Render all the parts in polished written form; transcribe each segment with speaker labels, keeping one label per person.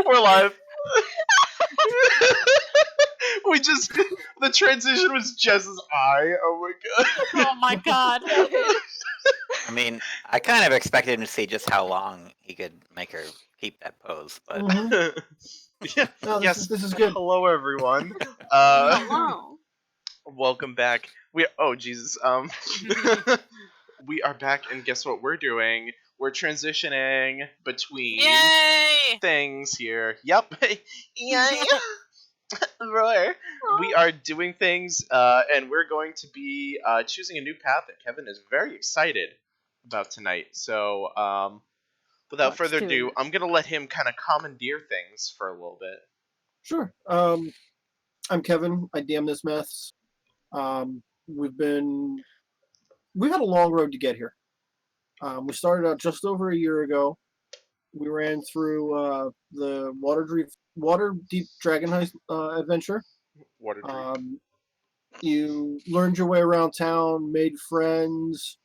Speaker 1: We're live. We just the transition was Jess's eye. Oh my god.
Speaker 2: Oh my god.
Speaker 3: I mean, I kind of expected him to see just how long he could make her keep that pose, but
Speaker 1: Yeah.
Speaker 4: No,
Speaker 1: Yes.
Speaker 4: this is good.
Speaker 1: Hello, everyone.
Speaker 2: Hello.
Speaker 1: Welcome back. Jesus. We are back, and guess what we're doing? We're transitioning between
Speaker 2: Yay!
Speaker 1: things here. Yep. Yay. Roar. We are doing things, and we're going to be choosing a new path that Kevin is very excited about tonight. So, without further ado, I'm going to let him kind of commandeer things for a little bit.
Speaker 4: Sure. I'm Kevin. I DM this mess. We've had a long road to get here. We started out just over a year ago. We ran through the Waterdeep Dragon Heist adventure.
Speaker 1: Waterdeep.
Speaker 4: You learned your way around town, made friends,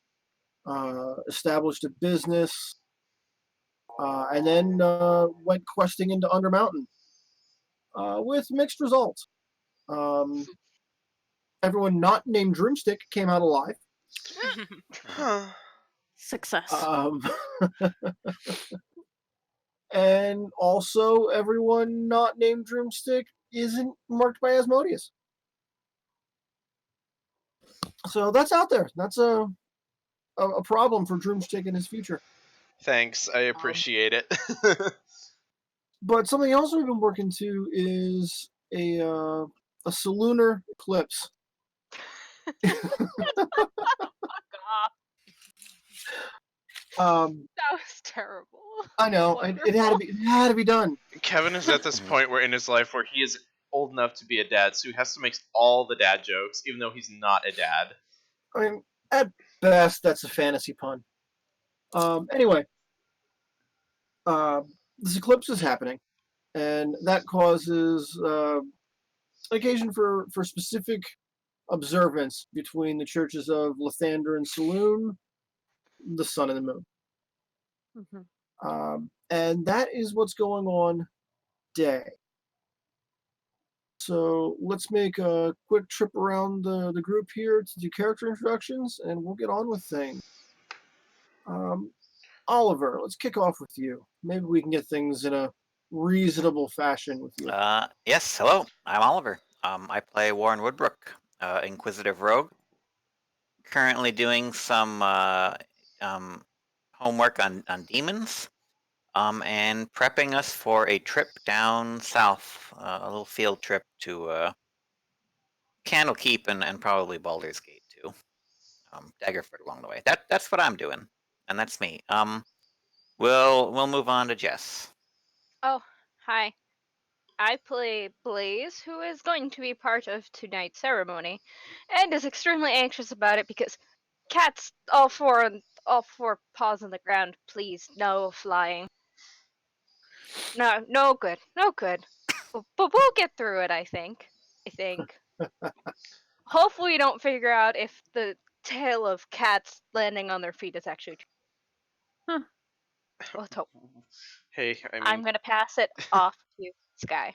Speaker 4: established a business, and then went questing into Undermountain with mixed results. Everyone not named Droomstick came out alive.
Speaker 2: Success.
Speaker 4: And also, everyone not named Droomstick isn't marked by Asmodeus. So that's out there. That's a problem for Droomstick in his future.
Speaker 1: Thanks, I appreciate it.
Speaker 4: But something else we've been working to is a Salooner eclipse.
Speaker 5: That was terrible.
Speaker 4: I know it had to be done.
Speaker 1: Kevin is at this point where in his life where he is old enough to be a dad, so he has to make all the dad jokes, even though he's not a dad.
Speaker 4: I mean, at best, that's a fantasy pun. Anyway, this eclipse is happening, and that causes occasion for specific observance between the churches of Lathander and Saloon, the sun and the moon.
Speaker 2: Mm-hmm.
Speaker 4: And that is what's going on today. So let's make a quick trip around the group here to do character introductions, and we'll get on with things. Oliver, let's kick off with you. Maybe we can get things in a reasonable fashion with you.
Speaker 3: Yes, hello, I'm Oliver. I play Warren Woodbrook, Inquisitive Rogue. Currently doing some homework on demons, and prepping us for a trip down south, a little field trip to Candlekeep and probably Baldur's Gate too. Daggerford along the way. That's what I'm doing, and that's me. We'll move on to Jess.
Speaker 5: Oh, hi. I play Blaze, who is going to be part of tonight's ceremony, and is extremely anxious about it because cats, all four paws on the ground, please, no flying. No good. But we'll get through it, I think. Hopefully we don't figure out if the tale of cats landing on their feet is actually true. Let's hope.
Speaker 1: Hey, I mean,
Speaker 5: I'm gonna pass it off to Sky.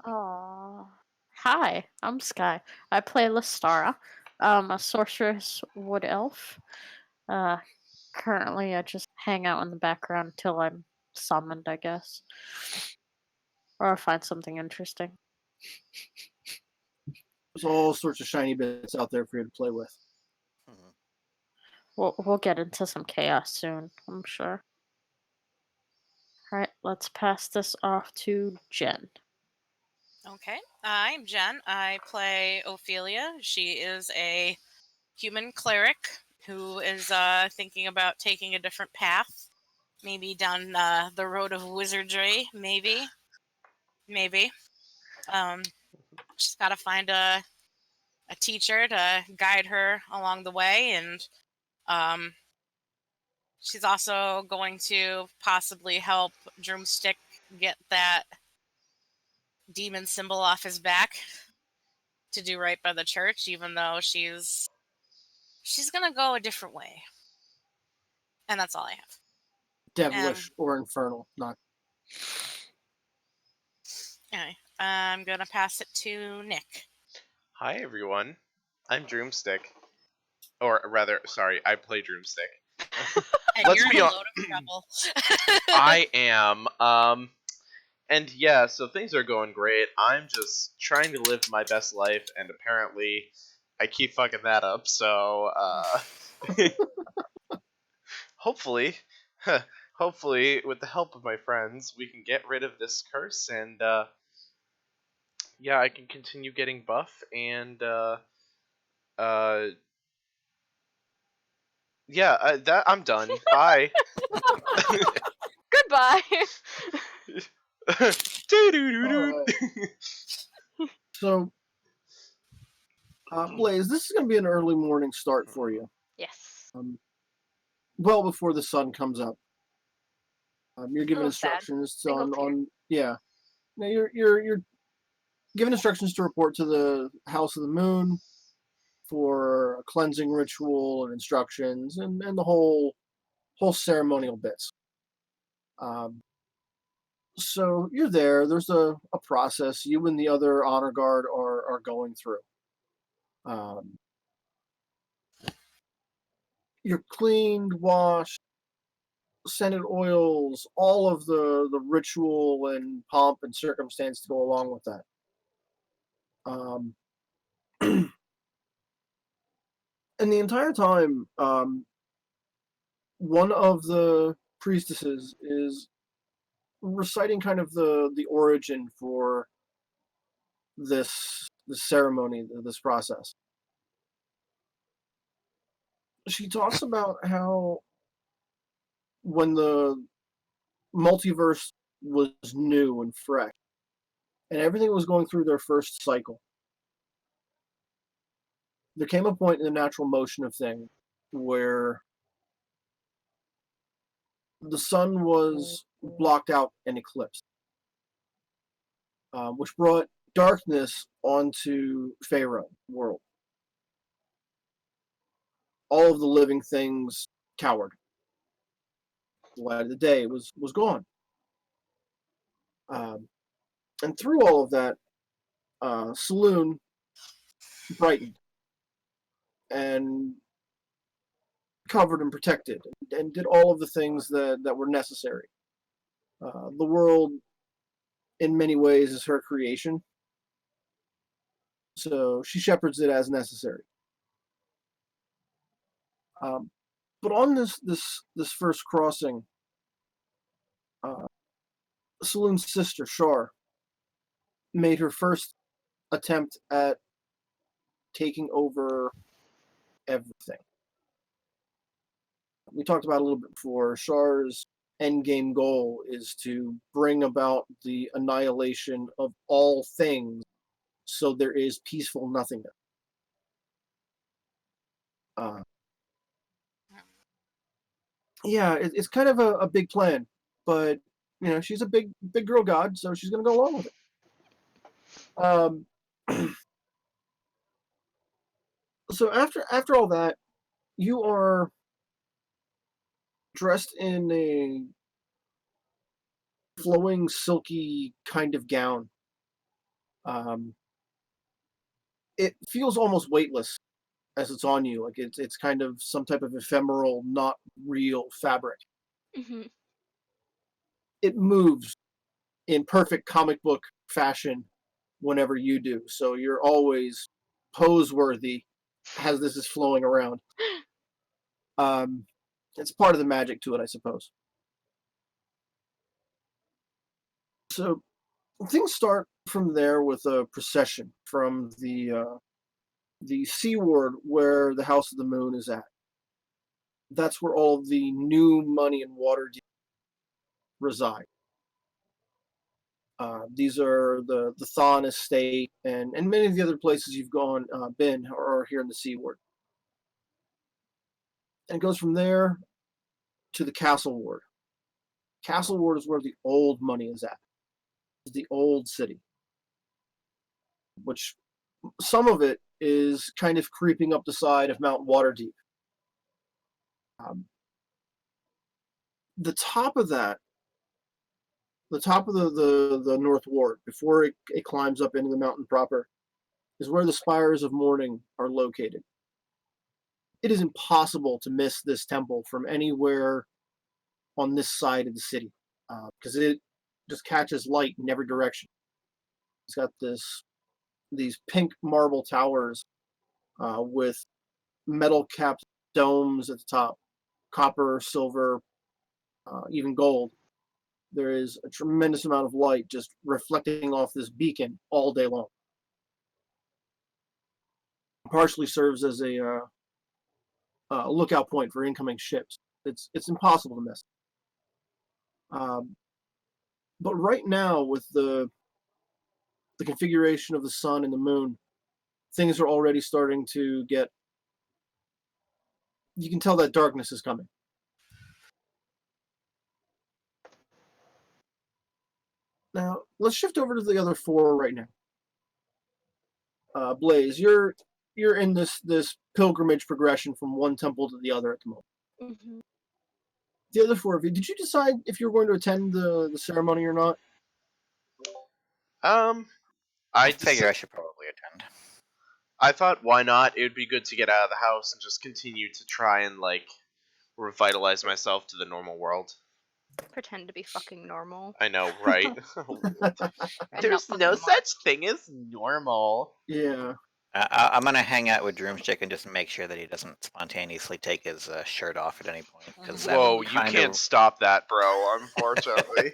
Speaker 2: Aww. Hi, I'm Sky. I play Lestara, a sorceress wood elf. Currently, I just hang out in the background until I'm summoned, I guess. Or I find something interesting.
Speaker 4: There's all sorts of shiny bits out there for you to play with.
Speaker 2: We'll get into some chaos soon, I'm sure. Alright, let's pass this off to Jen.
Speaker 6: Okay, I'm Jen. I play Ophelia. She is a human cleric who is thinking about taking a different path. Maybe down the road of wizardry, maybe. She's got to find a teacher to guide her along the way, and she's also going to possibly help Droomstick get that demon symbol off his back to do right by the church, even though she's gonna go a different way. And that's all I have.
Speaker 4: Devilish or infernal, not
Speaker 6: Anyway, I'm gonna pass it to Nick.
Speaker 1: Hi everyone, I'm Droomstick. Or rather, sorry, I play Droomstick.
Speaker 6: And
Speaker 1: Let's
Speaker 6: you're
Speaker 1: be
Speaker 6: in a
Speaker 1: hon-
Speaker 6: load of trouble.
Speaker 1: I am. And yeah, so things are going great. I'm just trying to live my best life, and apparently, I keep fucking that up. So, hopefully, hopefully, with the help of my friends, we can get rid of this curse, and yeah, I can continue getting buff, and uh, yeah, that I'm done. Bye.
Speaker 5: Goodbye.
Speaker 1: Doo-doo-doo-doo.
Speaker 4: So, Blaze, this is going to be an early morning start for you.
Speaker 5: Yes.
Speaker 4: Well before the sun comes up. You're given
Speaker 5: Oh, sad.
Speaker 4: instructions
Speaker 5: Single tear.
Speaker 4: on yeah. Now you're given instructions to report to the House of the Moon for a cleansing ritual and instructions and the whole ceremonial bits. So you're there. There's a process you and the other honor guard are going through. You're cleaned, washed, scented oils, all of the ritual and pomp and circumstance to go along with that. And the entire time, one of the priestesses is reciting kind of the origin for this ceremony, this process. She talks about how when the multiverse was new and fresh, and everything was going through their first cycle, there came a point in the natural motion of things where the sun was blocked out and eclipsed, which brought darkness onto Pharaoh world. All of the living things cowered. The light of the day was gone. And through all of that, Saloon brightened and covered and protected and did all of the things that were necessary. The world, in many ways, is her creation, so she shepherds it as necessary. But on this first crossing, Saloon's sister Shar made her first attempt at taking over everything. We talked about it a little bit before. Shar's endgame goal is to bring about the annihilation of all things, so there is peaceful nothingness. Yeah, it's kind of a big plan, but she's a big girl god, so she's gonna go along with it. So after all that, you are dressed in a flowing, silky kind of gown. It feels almost weightless as it's on you, like it's kind of some type of ephemeral, not real fabric.
Speaker 5: Mm-hmm.
Speaker 4: It moves in perfect comic book fashion whenever you do, so you're always pose worthy as this is flowing around. It's part of the magic to it, I suppose. So things start from there with a procession from the Sea Ward where the House of the Moon is at. That's where all the new money and Waterdeep reside. These are the Thon Estate and many of the other places you've been are here in the Sea Ward. And it goes from there to the Castle Ward. Castle Ward is where the old money is at. It's the old city, which some of it is kind of creeping up the side of Mount Waterdeep. The top of that the top of the North Ward, before it climbs up into the mountain proper, is where the Spires of Morning are located. It is impossible to miss this temple from anywhere on this side of the city, because it just catches light in every direction. It's got these pink marble towers with metal capped domes at the top, copper, silver, even gold. There is a tremendous amount of light just reflecting off this beacon all day long. Partially serves as a lookout point for incoming ships. It's impossible to miss. But right now, with the configuration of the sun and the moon, things are already starting to get. You can tell that darkness is coming. Now let's shift over to the other four right now. Blaze, you're in this pilgrimage progression from one temple to the other at the moment.
Speaker 5: Mm-hmm.
Speaker 4: The other four of you, did you decide if you were going to attend the ceremony or not?
Speaker 3: I figure I should probably attend.
Speaker 1: I thought, why not? It would be good to get out of the house and just continue to try and like revitalize myself to the normal world.
Speaker 5: Pretend to be fucking normal.
Speaker 1: I know, right?
Speaker 5: And
Speaker 1: There's
Speaker 5: not
Speaker 1: no
Speaker 5: fucking
Speaker 1: such thing as normal.
Speaker 4: Yeah.
Speaker 3: I'm gonna hang out with Droomstick and just make sure that he doesn't spontaneously take his shirt off at any point. Because
Speaker 1: Whoa, you can't stop that, bro. Unfortunately.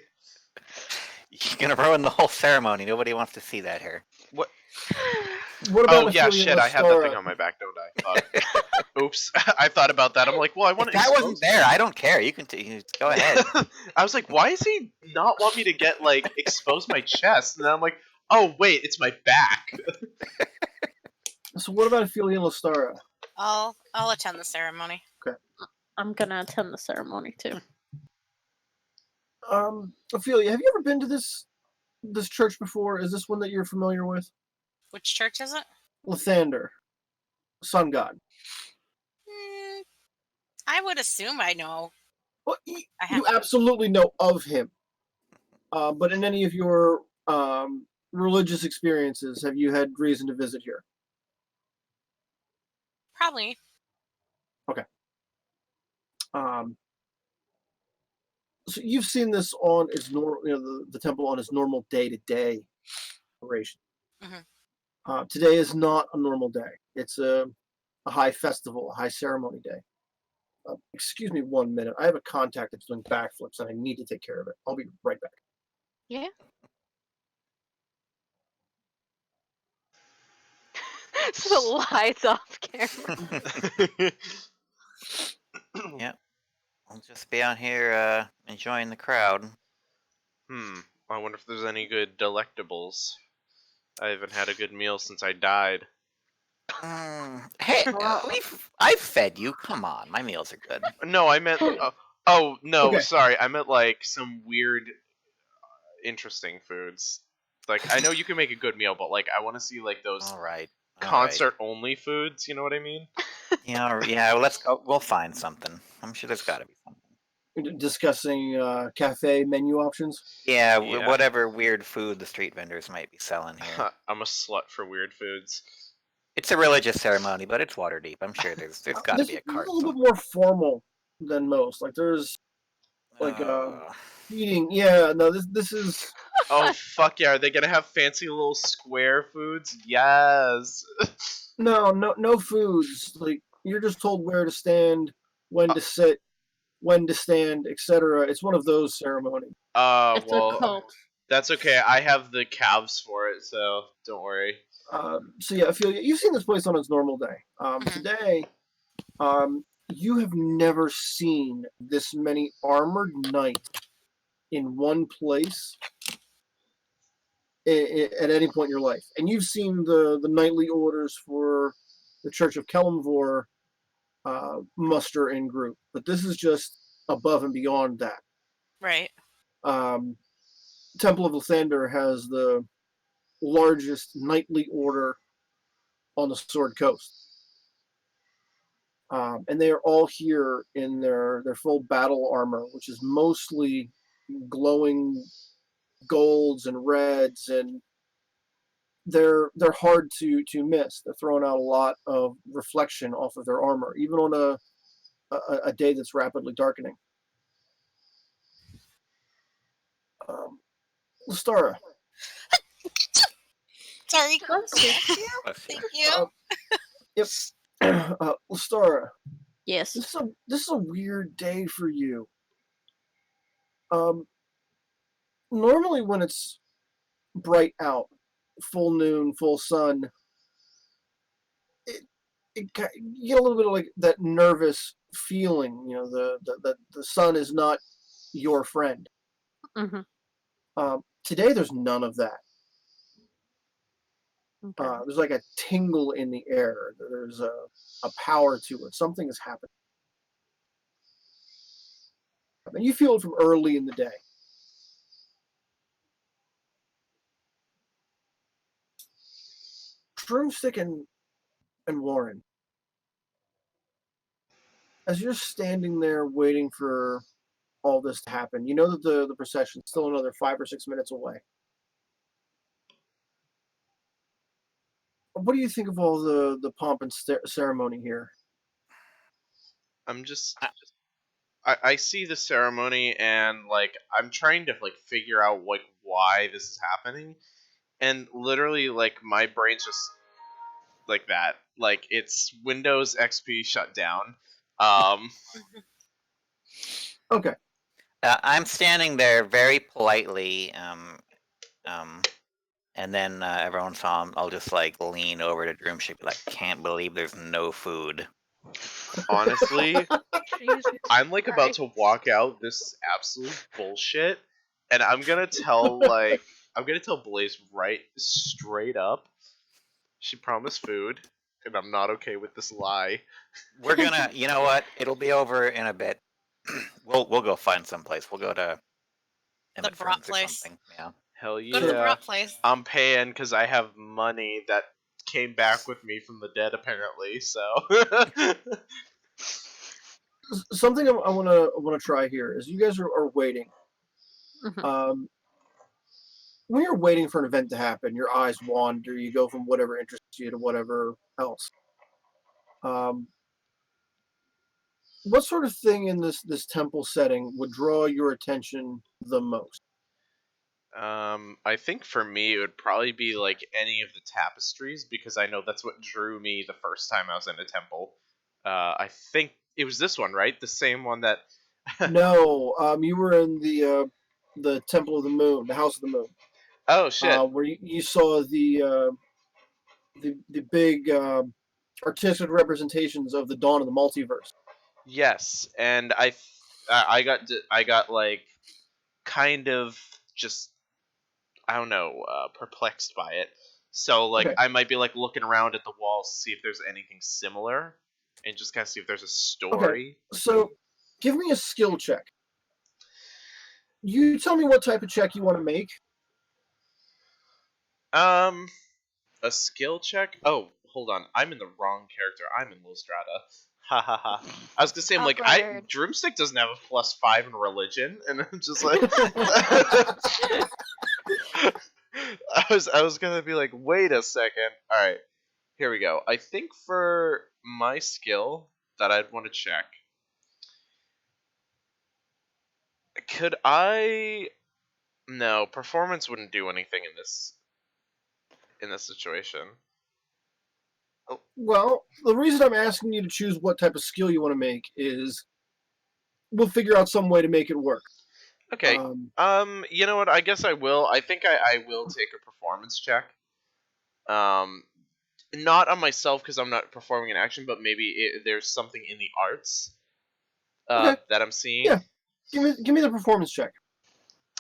Speaker 3: You're gonna ruin the whole ceremony. Nobody wants to see that here.
Speaker 1: What?
Speaker 4: What about
Speaker 1: Oh yeah,
Speaker 4: Ophelia
Speaker 1: shit! I have that thing
Speaker 4: Lestara?
Speaker 1: on my back, don't I? Oops! I thought about that. I'm like, well, I want
Speaker 3: If
Speaker 1: to.
Speaker 3: I wasn't there, I don't care. You can go ahead.
Speaker 1: I was like, why does he not want me to get like expose my chest? And then I'm like, oh wait, it's my back.
Speaker 4: So what about Ophelia Lestara?
Speaker 6: I'll attend the ceremony.
Speaker 2: I'm gonna attend the ceremony too.
Speaker 4: Ophelia, have you ever been to this church before? Is this one that you're familiar with?
Speaker 6: Which church is it?
Speaker 4: Lathander, sun god.
Speaker 6: I would assume I know.
Speaker 4: Well,
Speaker 6: I
Speaker 4: you
Speaker 6: have.
Speaker 4: absolutely know of him. But in any of your religious experiences, have you had reason to visit here?
Speaker 6: Probably.
Speaker 4: Okay. So you've seen this on its normal, the temple on its normal day-to-day operation.
Speaker 6: Mhm.
Speaker 4: Today is not a normal day. It's a high festival, a high ceremony day. Excuse me 1 minute. I have a contact that's doing backflips, and I need to take care of it. I'll be right back.
Speaker 5: Yeah. So lights off camera.
Speaker 3: Yeah. I'll just be out here enjoying the crowd.
Speaker 1: I wonder if there's any good delectables. I haven't had a good meal since I died.
Speaker 3: Hey, I've fed you. Come on, my meals are good.
Speaker 1: No, I meant. Oh no,
Speaker 4: Okay.
Speaker 1: sorry. I meant like some weird, interesting foods. Like I know you can make a good meal, but like I want to see like those
Speaker 3: All right.
Speaker 1: concert-only foods. You know what I mean?
Speaker 3: Yeah. Well, let's go. We'll find something. I'm sure there's got to be something.
Speaker 4: Discussing cafe menu options.
Speaker 3: Yeah,
Speaker 1: Yeah.
Speaker 3: whatever weird food the street vendors might be selling here.
Speaker 1: I'm a slut for weird foods.
Speaker 3: It's a religious ceremony, but it's Waterdeep. I'm sure there's got to
Speaker 4: This
Speaker 3: be a
Speaker 4: is
Speaker 3: cart.
Speaker 4: a little bit more formal than most. Like there's like eating. Yeah, no, this is.
Speaker 1: Oh fuck yeah! Are they gonna have fancy little square foods? Yes.
Speaker 4: No foods. Like you're just told where to stand, when to sit, when to stand, etc. It's one of those ceremonies.
Speaker 2: It's a
Speaker 1: Well,
Speaker 2: cult.
Speaker 1: that's okay. I have the calves for it, so don't worry.
Speaker 4: So yeah, Ophelia, you've seen this place on its normal day. Today, you have never seen this many armored knights in one place at any point in your life. And you've seen the knightly orders for the Church of Kelemvor muster in group, but this is just above and beyond that.
Speaker 6: Right.
Speaker 4: Temple of Lathander has the largest knightly order on the Sword Coast. And they are all here in their full battle armor, which is mostly glowing golds and reds, and they're hard to miss. They're throwing out a lot of reflection off of their armor, even on a day that's rapidly darkening. Lestara,
Speaker 6: Sorry.
Speaker 2: Bless you.
Speaker 6: Thank you.
Speaker 4: yep, Lestara,
Speaker 2: Yes.
Speaker 4: this is a weird day for you. Normally when it's bright out, full noon, full sun, you get a little bit of like that nervous feeling. You know, the sun is not your friend.
Speaker 2: Mm-hmm.
Speaker 4: Today there's none of that.
Speaker 2: Okay.
Speaker 4: There's like a tingle in the air. There's a power to it. Something is happening. And you feel it from early in the day. Broomstick and Warren, as you're standing there waiting for all this to happen, you know that the procession's still another 5 or 6 minutes away. What do you think of all the pomp and ceremony here?
Speaker 1: I'm just. I see the ceremony and like I'm trying to like figure out like why this is happening, and literally like my brain's just like that. Like it's Windows XP shut down.
Speaker 4: Okay.
Speaker 3: I'm standing there very politely, and then every once in a while I'll just like lean over to Droomship, like, can't believe there's no food.
Speaker 1: Honestly,
Speaker 5: Jesus
Speaker 1: I'm like about to
Speaker 5: Christ.
Speaker 1: walk out. This is absolute bullshit, and I'm gonna tell Blaze right straight up. She promised food, and I'm not okay with this lie.
Speaker 3: We're gonna, you know what? It'll be over in a bit. We'll go find someplace. We'll go to
Speaker 6: The
Speaker 3: Emmett
Speaker 6: brat
Speaker 3: Friends or
Speaker 6: place.
Speaker 3: something. Yeah.
Speaker 1: Hell
Speaker 6: Go to the
Speaker 1: yeah,
Speaker 6: brat place.
Speaker 1: I'm paying because I have money that came back with me from the dead apparently. So.
Speaker 4: Something I want to try here is you guys are waiting.
Speaker 2: Mhm.
Speaker 4: When you're waiting for an event to happen, your eyes wander. You go from whatever interests you to whatever else. What sort of thing in this temple setting would draw your attention the most?
Speaker 1: I think for me it would probably be like any of the tapestries because I know that's what drew me the first time I was in a temple. I think it was this one, right? The same one that.
Speaker 4: No, you were in the Temple of the Moon, the House of the Moon,
Speaker 1: Oh shit!
Speaker 4: where you saw the big artistic representations of the dawn of the multiverse.
Speaker 1: Yes, and I got like kind of just I don't know perplexed by it. So like
Speaker 4: Okay.
Speaker 1: I might be like looking around at the walls to see if there's anything similar, and just kind of see if there's a story.
Speaker 4: So, give me a skill check. You tell me what type of check you want to make.
Speaker 1: A skill check? Oh, hold on. I'm in the wrong character. I'm in Lustrada. Ha ha ha. I was gonna say, I'm like,
Speaker 5: Awkward.
Speaker 1: Droomstick doesn't have a +5 in religion, and I'm just like, I was gonna be like, wait a second. All right, here we go. I think for my skill that I'd want to check, could I? No, performance wouldn't do anything in this situation.
Speaker 4: Well, the reason I'm asking you to choose what type of skill you want to make is we'll figure out some way to make it work.
Speaker 1: Okay. You know what? I guess I will. I think I will take a performance check. Not on myself because I'm not performing an action, but maybe there's something in the arts
Speaker 4: Okay.
Speaker 1: that I'm seeing.
Speaker 4: Yeah. Give me the performance check.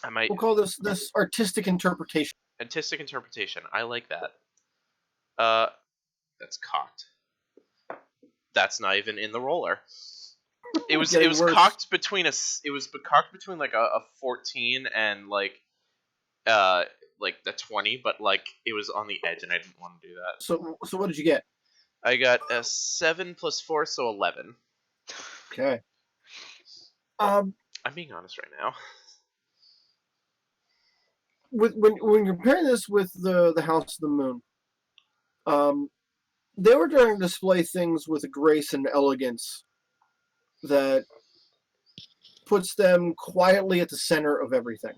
Speaker 1: I might.
Speaker 4: We'll call this artistic interpretation.
Speaker 1: Artistic interpretation. I like that. That's cocked. That's not even in the roller. It was
Speaker 4: Worse.
Speaker 1: cocked between like a 14 and like the 20, but like it was on the edge and I didn't want to do that.
Speaker 4: So what did you get?
Speaker 1: I got a 7 + 4, so 11.
Speaker 4: Okay.
Speaker 1: I'm being honest right now.
Speaker 4: when you're comparing this with the House of the Moon, they were trying to display things with a grace and elegance that puts them quietly at the center of everything.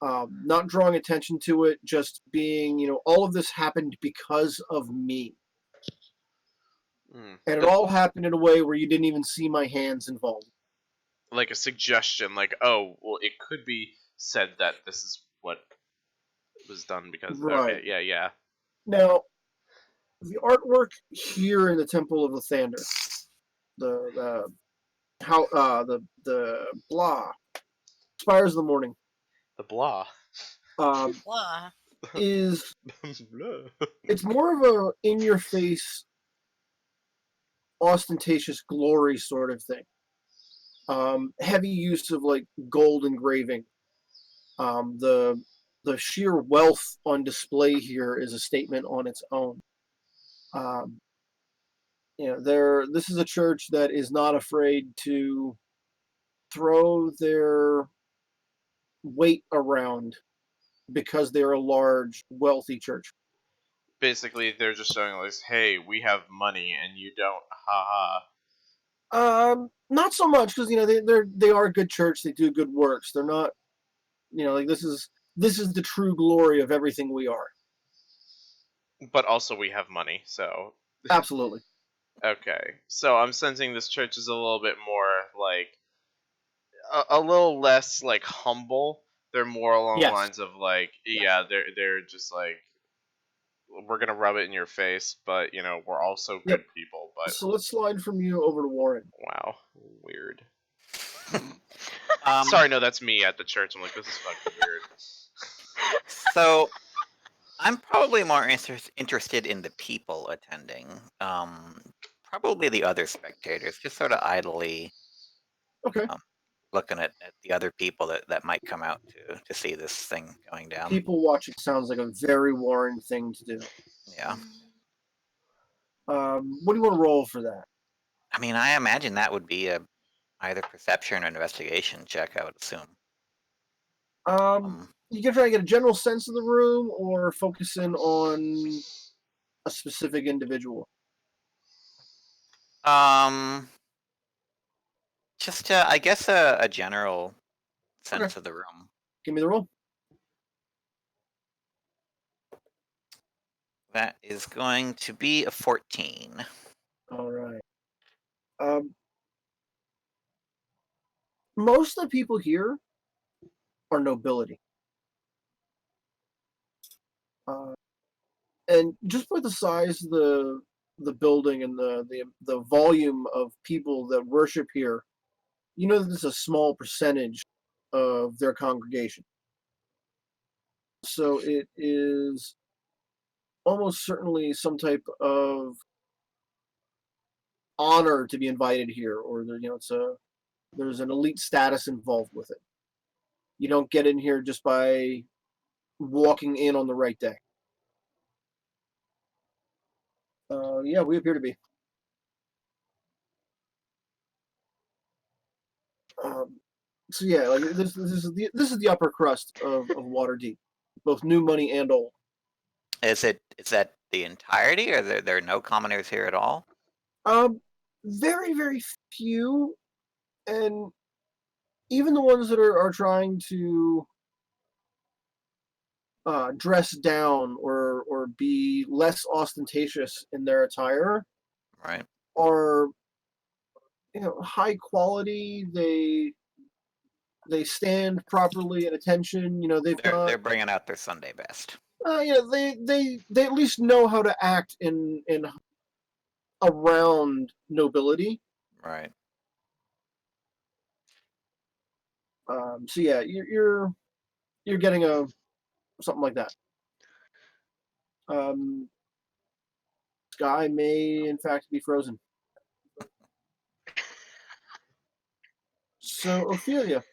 Speaker 4: Not drawing attention to it, just being, all of this happened because of me.
Speaker 1: Mm.
Speaker 4: And it all happened in a way where you didn't even see my hands involved.
Speaker 1: Like a suggestion, like, oh, well, it could be said that this is what was done because.
Speaker 4: Right.
Speaker 1: Okay, yeah.
Speaker 4: Now, the artwork here in the Temple of Lathander, the blah, Spires of the Morning,
Speaker 1: The blah.
Speaker 6: Blah.
Speaker 4: is
Speaker 1: Blah.
Speaker 4: it's more of a in-your-face, ostentatious glory sort of thing. Heavy use of like gold engraving. The sheer wealth on display here is a statement on its own. This is a church that is not afraid to throw their weight around because they're a large, wealthy church.
Speaker 1: Basically, they're just showing like, hey, we have money and you don't. Ha ha.
Speaker 4: Not so much because they are a good church. They do good works. They're not, like this is the true glory of everything we are.
Speaker 1: But also, we have money, so.
Speaker 4: Absolutely.
Speaker 1: Okay, so I'm sensing this church is a little bit more like a little less like humble. They're more along the
Speaker 4: Yes.
Speaker 1: lines of like, yeah, they're just like, we're gonna rub it in your face, but we're also good
Speaker 4: Yep.
Speaker 1: people. But
Speaker 4: So let's slide from you over to Warren.
Speaker 1: wow, weird.
Speaker 3: Um,
Speaker 1: Sorry, no, that's me at the church. I'm like, this is fucking weird.
Speaker 3: So, I'm probably more interested in the people attending. Probably the other spectators, just sort of idly
Speaker 4: Okay.
Speaker 3: looking at the other people that might come out to see this thing going down.
Speaker 4: People watching sounds like a very Warren thing to do.
Speaker 3: Yeah.
Speaker 4: What do you want to roll for that?
Speaker 3: I mean, I imagine that would be either perception or investigation check, I would assume.
Speaker 4: You can try to get a general sense of the room or focus in on a specific individual.
Speaker 3: Just I guess a general sense of the room.
Speaker 4: Give me the roll.
Speaker 3: That is going to be a 14.
Speaker 4: All right. Most of the people here are nobility. And just by the size of the building and the volume of people that worship here, that this is a small percentage of their congregation. So it is almost certainly some type of honor to be invited here, or there's an elite status involved with it. You don't get in here just by walking in on the right day. Yeah, we appear to be. So yeah, like this is the upper crust of Waterdeep, both new money and old.
Speaker 3: Is that the entirety, or there are no commoners here at all?
Speaker 4: Very very few, and even the ones that are trying to dress down or be less ostentatious in their attire,
Speaker 3: Right.
Speaker 4: are high quality. They stand properly at attention.
Speaker 3: They're bringing out their Sunday best.
Speaker 4: They at least know how to act in around nobility.
Speaker 3: Right.
Speaker 4: So yeah, you're getting something like that. Sky may in fact be frozen. So Ophelia,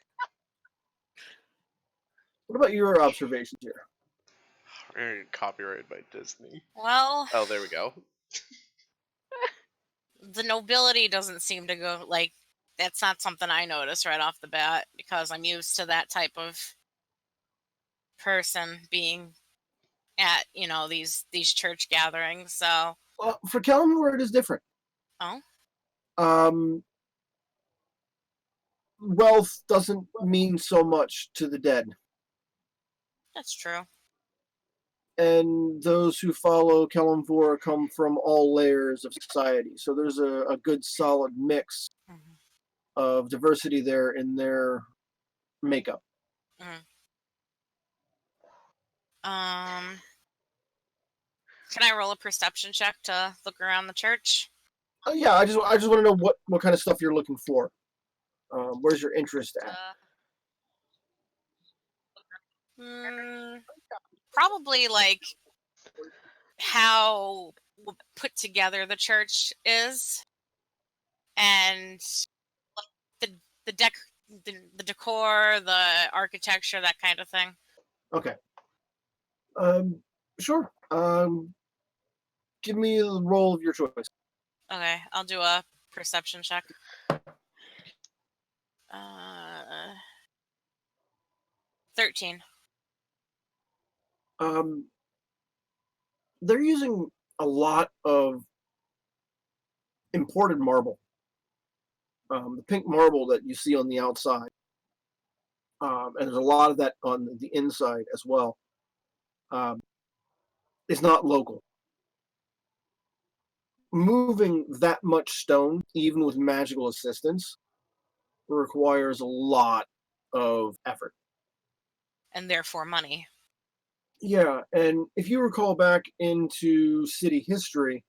Speaker 4: what about your observations here?
Speaker 1: Copyrighted by Disney.
Speaker 6: Well,
Speaker 1: Oh, there we go.
Speaker 6: the nobility doesn't seem to go like that's not something I notice right off the bat because I'm used to that type of person being at these church gatherings. So
Speaker 4: For Kalimdor, it is different.
Speaker 6: oh,
Speaker 4: Wealth doesn't mean so much to the dead.
Speaker 6: that's true.
Speaker 4: And those who follow Kalimdor come from all layers of society. So there's a good solid mix
Speaker 6: Mhm.
Speaker 4: of diversity there in their makeup.
Speaker 6: Can I roll a perception check to look around the church?
Speaker 4: Yeah, I just want to know what kind of stuff you're looking for. Where's your interest at?
Speaker 6: Probably like how put together the church is, and the the decor, the architecture, that kind of thing.
Speaker 4: Okay. Sure. Give me the roll of your choice.
Speaker 6: Okay, I'll do a perception check. 13.
Speaker 4: They're using a lot of imported marble. The pink marble that you see on the outside. And there's a lot of that on the inside as well. It's not local. Moving that much stone, even with magical assistance, requires a lot of effort.
Speaker 6: And therefore money.
Speaker 4: Yeah, and if you recall back into city history,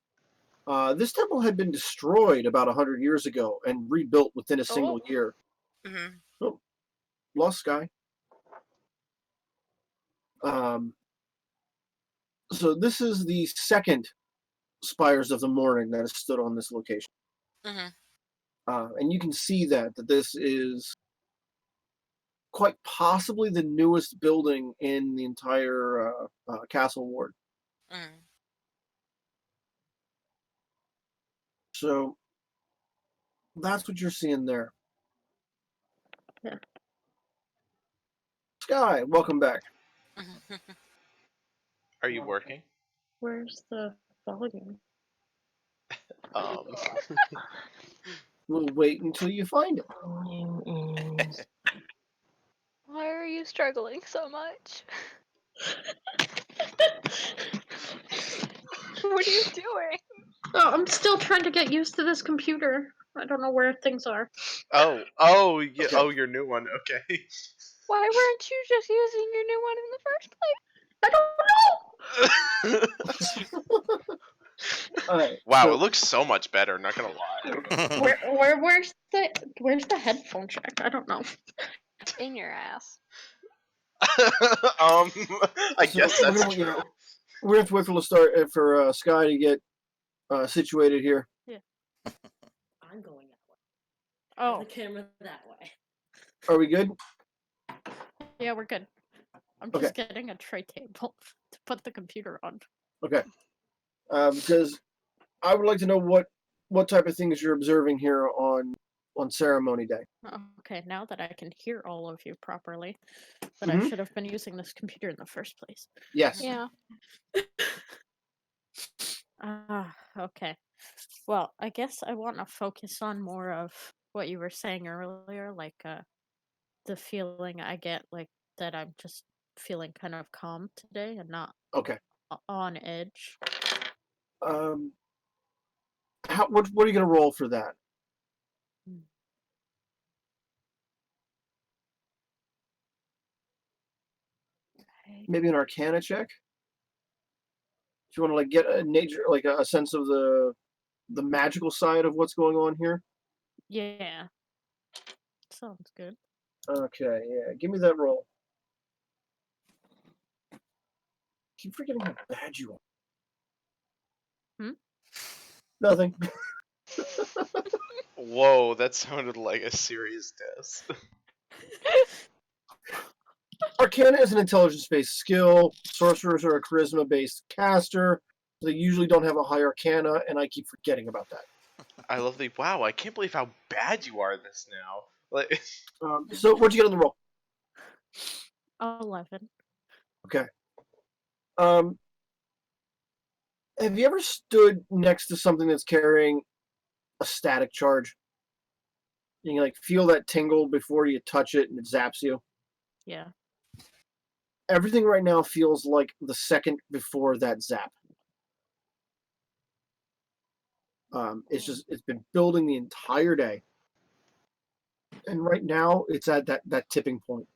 Speaker 4: this temple had been destroyed about 100 years ago and rebuilt within a single year.
Speaker 6: Mm-hmm.
Speaker 4: Oh, lost sky. So this is the second Spires of the Morning that has stood on this location.
Speaker 6: Mm-hmm.
Speaker 4: And you can see that this is quite possibly the newest building in the entire castle ward.
Speaker 6: Mm.
Speaker 4: So that's what you're seeing there.
Speaker 2: Yeah.
Speaker 4: Sky, welcome back.
Speaker 1: Are you working?
Speaker 2: Where's the volume?
Speaker 4: We'll wait until you find it.
Speaker 5: Why are you struggling so much? What are you doing?
Speaker 2: Oh, I'm still trying to get used to this computer. I don't know where things are.
Speaker 1: Yeah,
Speaker 4: Okay.
Speaker 1: oh, your new one. Okay.
Speaker 5: Why weren't you just using your new one in the first
Speaker 4: All right.
Speaker 1: Wow,
Speaker 4: so-
Speaker 1: it looks so much better. Not gonna lie.
Speaker 2: Where's the headphone jack? I don't know.
Speaker 5: place? In your ass.
Speaker 1: I
Speaker 4: So
Speaker 1: guess
Speaker 4: we're
Speaker 1: that's
Speaker 4: gonna,
Speaker 1: true.
Speaker 4: we're gonna have to wait for Sky to get situated here.
Speaker 7: I'm going that way.
Speaker 2: Oh,
Speaker 7: The camera that way.
Speaker 4: Are we good?
Speaker 2: yeah, we're good. I'm just getting a tray table to put the computer on.
Speaker 4: Okay. Because I would like to know what type of things you're observing here on ceremony day.
Speaker 2: Okay, now that I can hear all of you properly, but I
Speaker 4: Mhm.
Speaker 2: should have been using this computer in the first place.
Speaker 4: Yes.
Speaker 5: Yeah.
Speaker 2: Okay. Well, I guess I want to focus on more of what you were saying earlier, like the feeling I get, like that I'm just feeling kind of calm today and not
Speaker 4: Okay.
Speaker 2: on edge.
Speaker 4: What are you gonna roll for that? Maybe an Arcana check. Do you want to like get a nature, like a sense of the magical side of what's going on here?
Speaker 2: Yeah. Sounds good.
Speaker 4: Okay. Yeah. Give me that roll. Keep forgetting how bad you are.
Speaker 2: Hmm?
Speaker 4: Nothing.
Speaker 1: Whoa, that sounded like a serious test.
Speaker 4: Arcana is an intelligence-based skill. Sorcerers are a charisma-based caster. They usually don't have a high Arcana, and I keep forgetting about that.
Speaker 1: I love the wow. I can't believe how bad you are at this now. Like,
Speaker 4: So what'd you get on the roll?
Speaker 2: 11.
Speaker 4: Okay. Have you ever stood next to something that's carrying a static charge? And you like feel that tingle before you touch it and it zaps you?
Speaker 2: Yeah.
Speaker 4: Everything right now feels like the second before that zap. It's been building the entire day. And right now it's at that tipping point.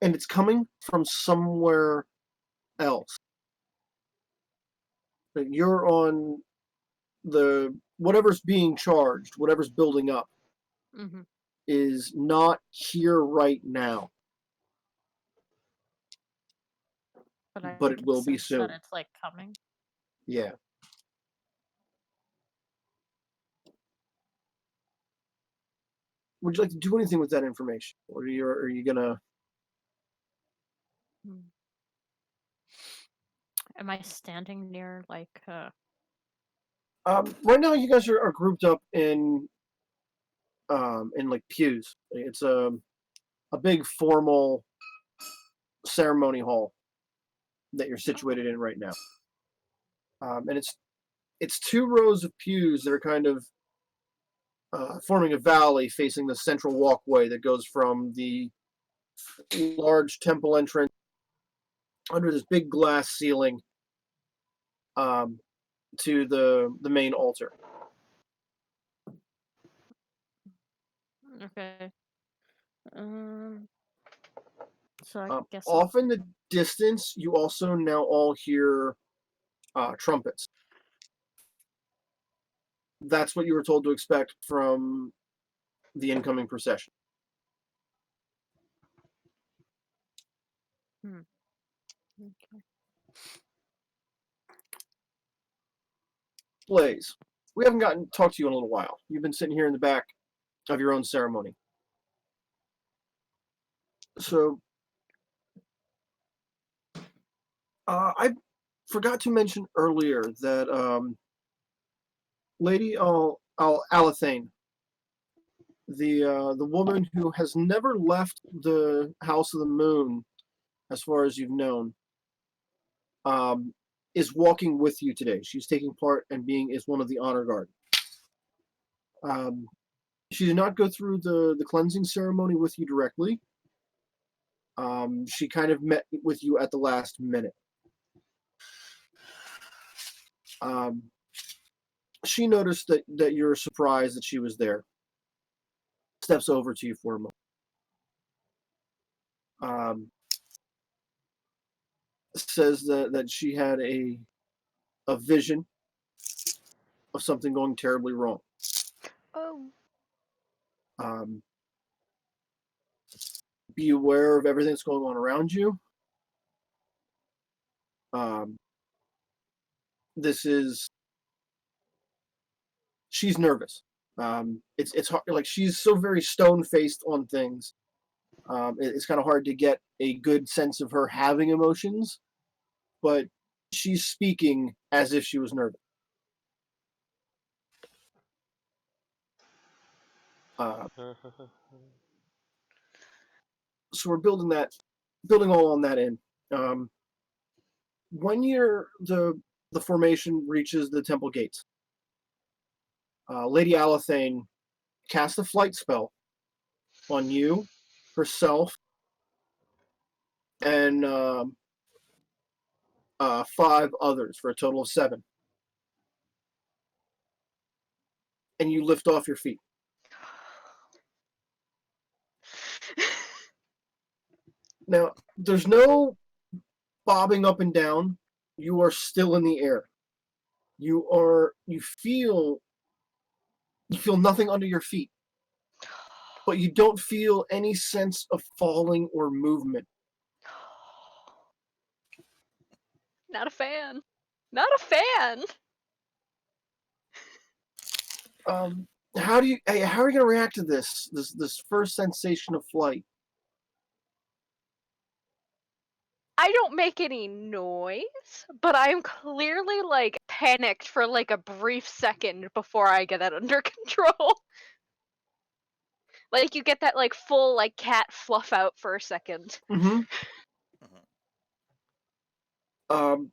Speaker 4: And it's coming from somewhere else. But you're on the whatever's being charged, whatever's building up,
Speaker 2: Mm-hmm.
Speaker 4: is not here right now, but
Speaker 2: I
Speaker 4: it
Speaker 2: can
Speaker 4: will be
Speaker 2: sense
Speaker 4: soon.
Speaker 2: that it's like coming.
Speaker 4: Yeah. Would you like to do anything with that information, or are you gonna?
Speaker 2: Hmm. Am I standing near like
Speaker 4: Right now, you guys are grouped up in like pews. It's a big formal ceremony hall that you're situated in right now, and it's two rows of pews that are kind of forming a valley facing the central walkway that goes from the large temple entrance under this big glass ceiling um, to the main altar.
Speaker 2: okay. So I guess
Speaker 4: Off in the distance, you also now all hear trumpets. That's what you were told to expect from the incoming procession.
Speaker 2: Okay.
Speaker 4: Blaze, we haven't gotten to talk to you in a little while. You've been sitting here in the back of your own ceremony. So, I forgot to mention earlier that Lady Alathane, the woman who has never left the House of the Moon, as far as you've known, is walking with you today. She's taking part and is one of the honor guard. She did not go through the cleansing ceremony with you directly. She kind of met with you at the last minute. She noticed that you're surprised that she was there. Steps over to you for a moment. Says that she had a vision of something going terribly wrong.
Speaker 5: Oh.
Speaker 4: Be aware of everything that's going on around you. She's nervous. It's hard, like she's so very stone faced on things. It's kind of hard to get a good sense of her having emotions, but she's speaking as if she was nervous. So we're building all on that in. When the formation reaches the temple gates, Lady Alathane casts a flight spell on you, herself, and 5 others for a total of 7. And you lift off your feet. Now, there's no bobbing up and down. You are still in the air. You feel nothing under your feet, but you don't feel any sense of falling or movement.
Speaker 5: Not a fan. Not a fan.
Speaker 4: How are you going to react to this first sensation of flight?
Speaker 5: I don't make any noise, but I am clearly like panicked for like a brief second before I get that under control. Like you get that like full like cat fluff out for a second.
Speaker 4: Mm-hmm.
Speaker 3: Mhm.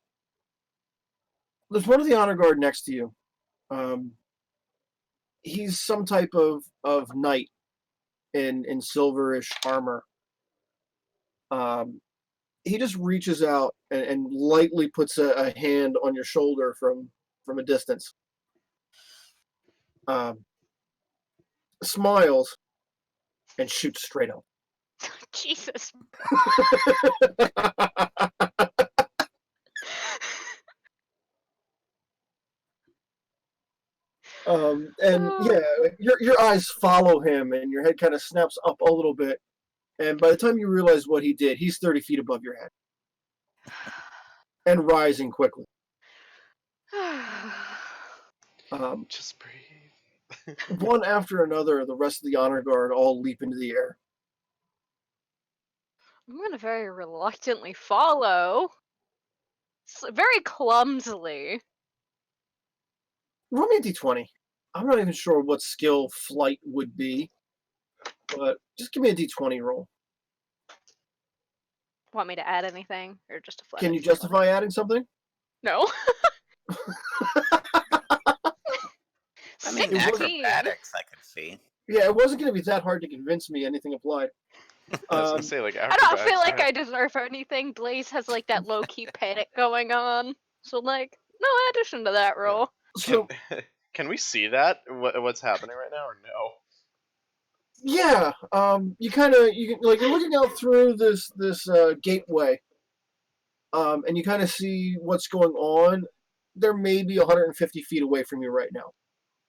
Speaker 4: There's one of the honor guard next to you. He's some type of knight in silverish armor. He just reaches out and lightly puts a hand on your shoulder from a distance. Smiles and shoots straight up.
Speaker 5: Jesus.
Speaker 4: And yeah, your eyes follow him, and your head kind of snaps up a little bit. And by the time you realize what he did, he's 30 feet above your head and rising quickly.
Speaker 1: Just breathe.
Speaker 4: One after another, the rest of the honor guard all leap into the air.
Speaker 5: I'm gonna very reluctantly follow. Very clumsily.
Speaker 4: Roll me a d20. I'm not even sure what skill flight would be, but just give me a d20 roll.
Speaker 5: Want me to add anything? Or just a flat?
Speaker 4: Can you justify adding something?
Speaker 5: No.
Speaker 3: I mean,
Speaker 5: 16.
Speaker 3: acrobatics, I could see.
Speaker 4: Yeah, it wasn't going to be that hard to convince me anything applied.
Speaker 1: I was gonna say like
Speaker 5: I don't feel
Speaker 1: acrobatics,
Speaker 5: like I deserve anything. Blaze has like that low key panic going on. So like, no addition to that roll.
Speaker 4: So
Speaker 1: Can we see that? What's happening right now, or no?
Speaker 4: yeah, you're looking out through this gateway, and you kind of see what's going on. They're maybe 150 feet away from you right now.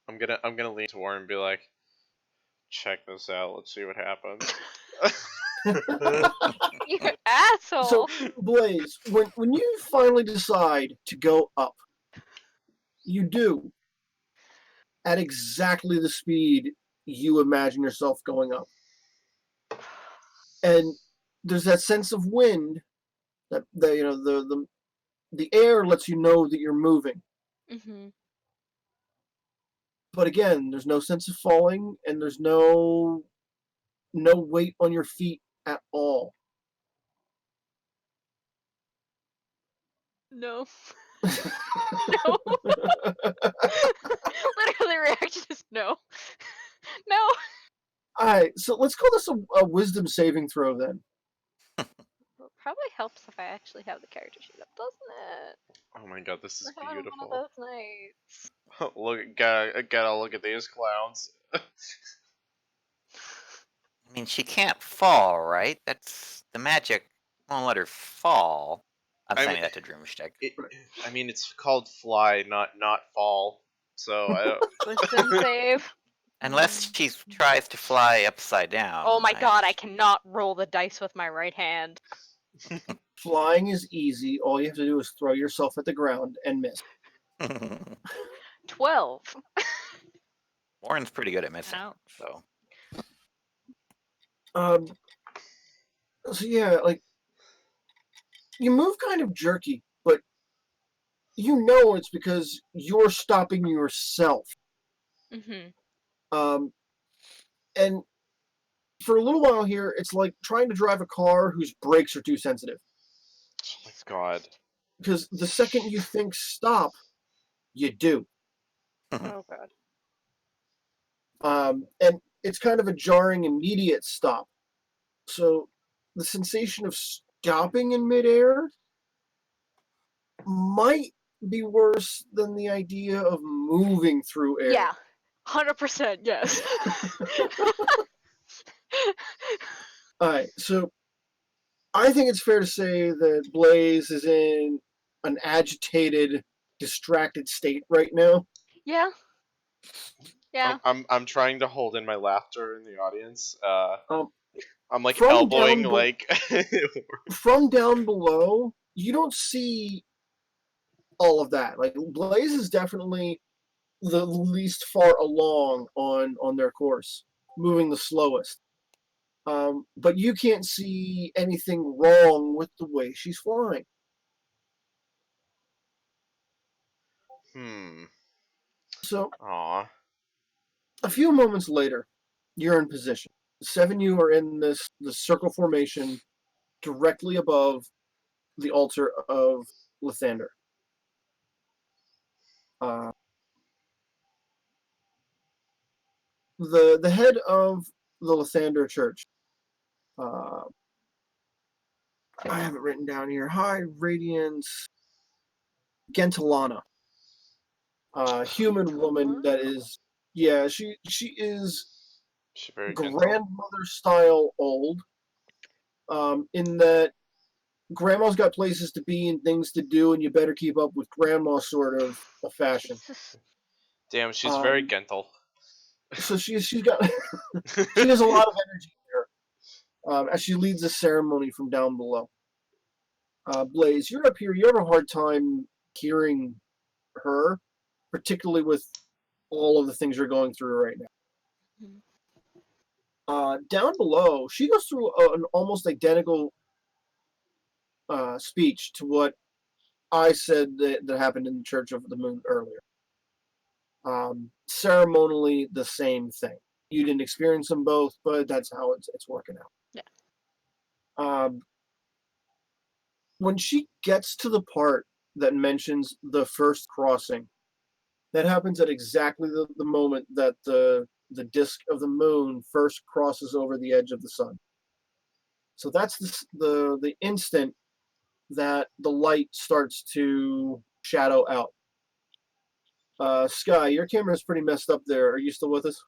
Speaker 1: I'm gonna lean to Warren and be like, check this out. Let's see what happens.
Speaker 5: You asshole.
Speaker 4: So Blaze, when you finally decide to go up, you do at exactly the speed you imagine yourself going up. And there's that sense of wind that the air lets you know that you're moving.
Speaker 5: Mm-hmm.
Speaker 4: But again, there's no sense of falling, and there's no weight on your feet at all.
Speaker 5: No. No. Literally, reaction is no. No.
Speaker 4: Alright, so let's call this a wisdom saving throw then.
Speaker 5: Well, it probably helps if I actually have the character sheet up, doesn't it?
Speaker 1: Oh my god, this is
Speaker 5: We're having
Speaker 1: beautiful.
Speaker 5: one of those nights.
Speaker 1: Look, gotta look at these clowns.
Speaker 3: I mean, she can't fall, right? That's the magic. Won't let her fall. I'm saying that to Drumstick.
Speaker 1: I mean, it's called fly, not fall. So I don't.
Speaker 5: Wisdom save.
Speaker 3: Unless she tries to fly upside down.
Speaker 5: Oh my god, I cannot roll the dice with my right hand.
Speaker 4: Flying is easy. All you have to do is throw yourself at the ground and miss.
Speaker 5: 12.
Speaker 3: Warren's pretty good at missing,
Speaker 2: Ouch.
Speaker 3: so.
Speaker 4: So yeah, like you move kind of jerky, but you know it's because you're stopping yourself.
Speaker 5: Mm-hmm.
Speaker 4: And for a little while here, it's like trying to drive a car whose brakes are too sensitive.
Speaker 1: My god.
Speaker 4: Because the second you think stop, you do.
Speaker 5: Oh god.
Speaker 4: And it's kind of a jarring, immediate stop. So the sensation of stopping in midair might be worse than the idea of moving through air.
Speaker 5: Yeah. 100% yes.
Speaker 4: Alright, so I think it's fair to say that Blaze is in an agitated, distracted state right now.
Speaker 5: Yeah. Yeah.
Speaker 1: I'm trying to hold in my laughter in the audience. I'm like
Speaker 4: from
Speaker 1: elbowing
Speaker 4: down
Speaker 1: like.
Speaker 4: From down below, you don't see all of that. Like Blaze is definitely the least far along on their course, moving the slowest. But you can't see anything wrong with the way she's flying. So,
Speaker 1: Aw.
Speaker 4: a few moments later, You're in position. The 7 you are in the circle formation directly above the altar of Lathander. The head of the Lathander Church. I have it written down here. High Radiance Gentilana. Human woman that is, yeah, she is
Speaker 1: She's very gentle.
Speaker 4: grandmother style old. In that grandma's got places to be and things to do, and you better keep up with grandma sort of a fashion.
Speaker 5: Jesus.
Speaker 1: Damn, she's very gentle.
Speaker 4: So she's got she has a lot of energy there as she leads the ceremony from down below. Blaze, you're up here. You have a hard time hearing her, particularly with all of the things you're going through right now. Down below, she goes through an almost identical speech to what I said that happened in the Church of the Moon earlier. Ceremonially, the same thing. You didn't experience them both, but that's how it's working out.
Speaker 5: Yeah.
Speaker 4: When she gets to the part that mentions the first crossing, that happens at exactly the moment that the disk of the moon first crosses over the edge of the sun. So that's the instant that the light starts to shadow out. Sky, your camera's pretty messed up there. Are you still with us?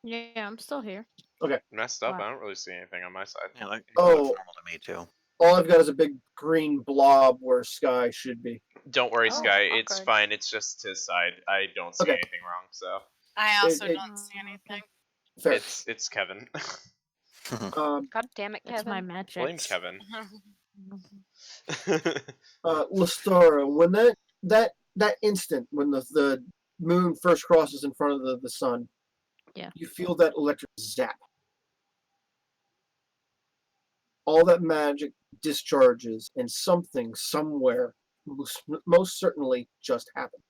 Speaker 2: Yeah, I'm still here.
Speaker 4: Okay.
Speaker 1: Messed up?
Speaker 2: Wow.
Speaker 1: I don't really see anything on my side.
Speaker 3: Yeah, it
Speaker 4: Oh.
Speaker 3: looks normal to me too.
Speaker 4: All I've got is a big green blob where Sky should be.
Speaker 1: Don't worry,
Speaker 5: Oh,
Speaker 1: Sky. It's
Speaker 5: awkward.
Speaker 1: fine. It's just his side. I don't see
Speaker 4: Okay.
Speaker 1: anything wrong, so
Speaker 6: I also
Speaker 4: it-
Speaker 6: don't see anything.
Speaker 4: Fair.
Speaker 1: it's Kevin.
Speaker 5: God damn it,
Speaker 2: It's my
Speaker 5: Kevin.
Speaker 2: magic.
Speaker 1: Blame Kevin.
Speaker 4: Lestara, when that instant when the moon first crosses in front of the sun,
Speaker 2: Yeah.
Speaker 4: you feel that electric zap. All that magic discharges, and something somewhere most certainly just happened.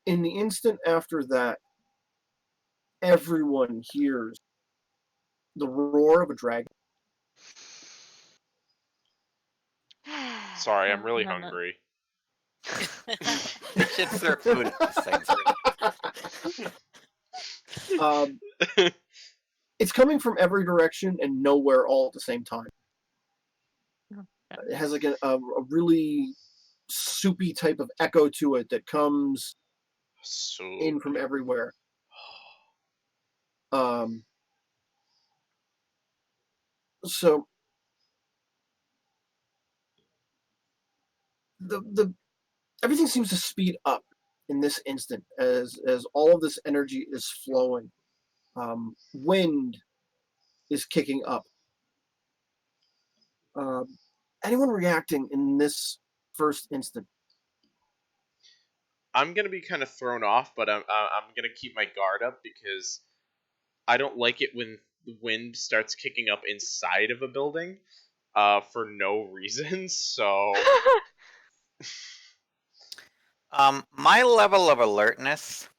Speaker 4: In the instant after that, everyone hears the roar of a dragon.
Speaker 1: Sorry, I'm
Speaker 2: Yeah,
Speaker 1: really
Speaker 2: no, no.
Speaker 1: hungry.
Speaker 3: You should serve food at these things.
Speaker 4: It's coming from every direction and nowhere all at the same time. It has like a really soupy type of echo to it that comes in from everywhere. So the everything seems to speed up in this instant as all of this energy is flowing. Wind is kicking up. Anyone reacting in this first instant?
Speaker 1: I'm gonna be kind of thrown off, but I'm gonna keep my guard up because I don't like it when the wind starts kicking up inside of a building, for no reason. So
Speaker 3: My level of alertness.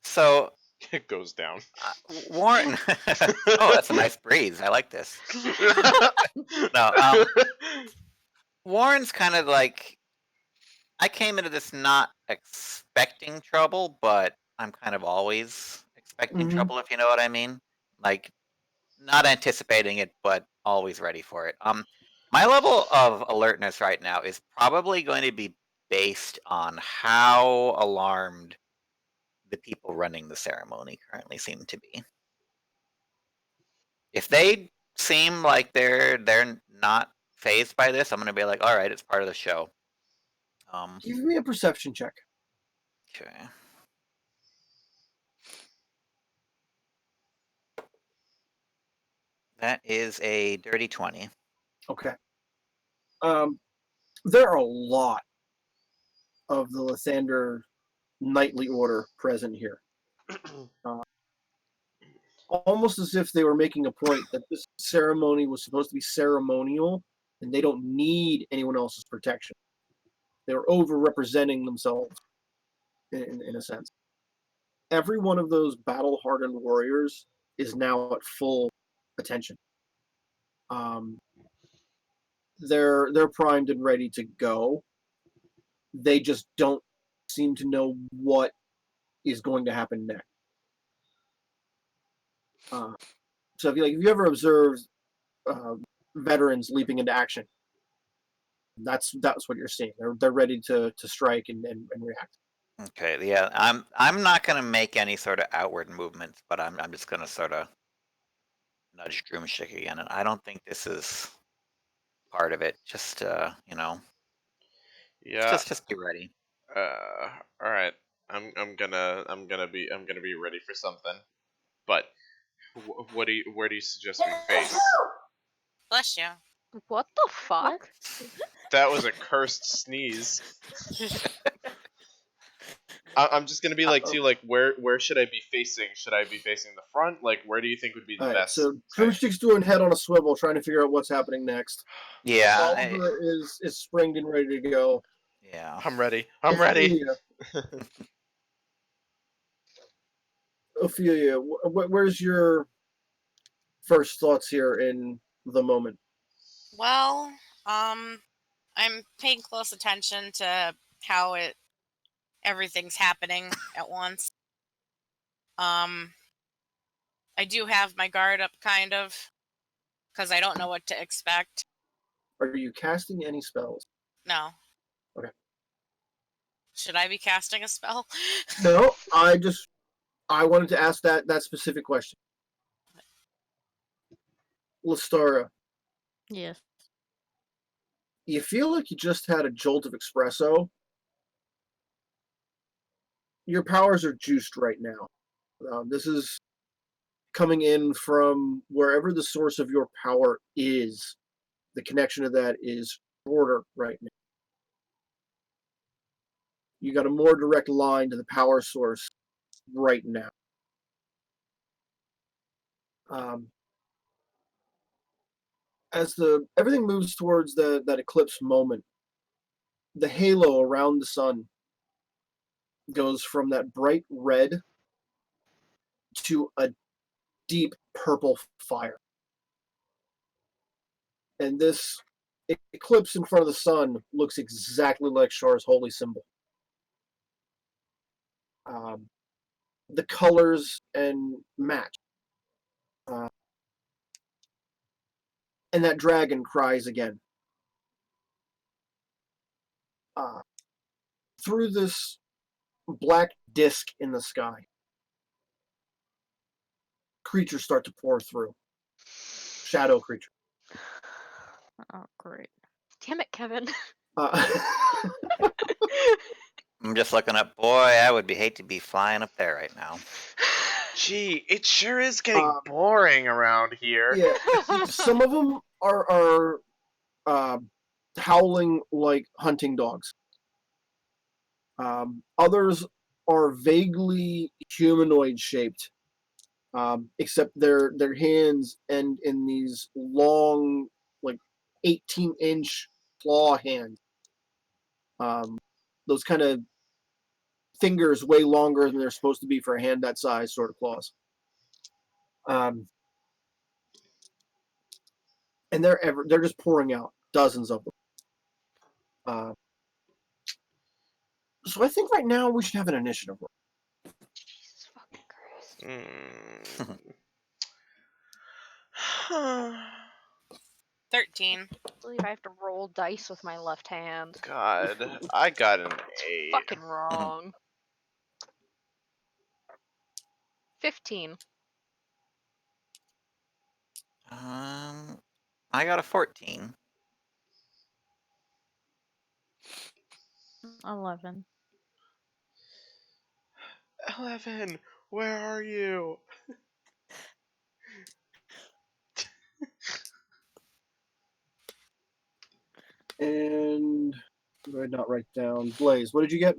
Speaker 3: So
Speaker 1: it goes down.
Speaker 3: Warren. Oh, that's a nice breeze. I like this. No, Warren's kind of like, I came into this not expecting trouble, but I'm kind of always expecting trouble, if you know what I mean. Like, not anticipating it, but always ready for it. My level of alertness right now is probably going to be based on how alarmed the people running the ceremony currently seem to be. If they seem like they're not phased by this, I'm gonna be like, all right, it's part of the show.
Speaker 4: Give me a perception check.
Speaker 3: Okay. That is a dirty 20.
Speaker 4: Okay. There are a lot of the Lathander knightly order present here. Almost as if they were making a point that this ceremony was supposed to be ceremonial and they don't need anyone else's protection. They were over-representing themselves. in a sense. Every one of those battle-hardened warriors is now at full attention. They're primed and ready to go. They just don't seem to know what is going to happen next. So if you ever observed veterans leaping into action, that's what you're seeing. They're ready to strike and react.
Speaker 3: Okay, yeah, I'm not gonna make any sort of outward movements, but I'm just gonna sort of nudge Drumstick again, and I don't think this is part of it. Just
Speaker 1: Yeah.
Speaker 3: just be ready.
Speaker 1: All right. I'm gonna be ready for something. But where do you suggest we face?
Speaker 6: Bless you.
Speaker 5: What the fuck?
Speaker 1: That was a cursed sneeze. I'm just gonna be like, too, like, where should I be facing? Should I be facing the front? Like, where do you think would be the
Speaker 4: All right,
Speaker 1: best?
Speaker 4: so Drumstick's doing head on a swivel, trying to figure out what's happening next.
Speaker 3: Yeah,
Speaker 4: Oliver is springed and ready to go.
Speaker 3: yeah.
Speaker 1: I'm ready. I'm ready.
Speaker 4: Ophelia, where's your first thoughts here in the moment?
Speaker 6: Well, I'm paying close attention to how everything's happening at once. I do have my guard up, kind of, because I don't know what to expect.
Speaker 4: Are you casting any spells?
Speaker 6: No.
Speaker 4: Okay.
Speaker 6: Should I be casting a spell?
Speaker 4: No, I wanted to ask that specific question. Lestara,
Speaker 2: Yes.
Speaker 4: you feel like you just had a jolt of espresso? Your powers are juiced right now. This is coming in from wherever the source of your power is. The connection to that is shorter right now. You got a more direct line to the power source right now. As everything moves towards that eclipse moment, the halo around the sun goes from that bright red to a deep purple fire. And this eclipse in front of the sun looks exactly like Shar's holy symbol. The colors and match. And that dragon cries again. Through this black disc in the sky, creatures start to pour through. Shadow creature.
Speaker 2: Oh, great.
Speaker 5: Damn it, Kevin.
Speaker 3: I'm just looking up. Boy, I would hate to be flying up there right now.
Speaker 1: Gee, it sure is getting boring around here.
Speaker 4: Yeah, some of them are howling like hunting dogs. Others are vaguely humanoid shaped, except their hands end in these long, like 18-inch claw hands. Those kind of fingers way longer than they're supposed to be for a hand that size, sort of claws. And they're just pouring out, dozens of them. So I think right now we should have an initiative roll.
Speaker 5: Jesus fucking Christ.
Speaker 6: 13.
Speaker 5: I believe I have to roll dice with my left hand.
Speaker 1: God, I got an 8.
Speaker 5: Fucking wrong. 15.
Speaker 3: I got a 14.
Speaker 2: 11.
Speaker 1: 11, where are you?
Speaker 4: And what did I not write down? Blaze, what did you get?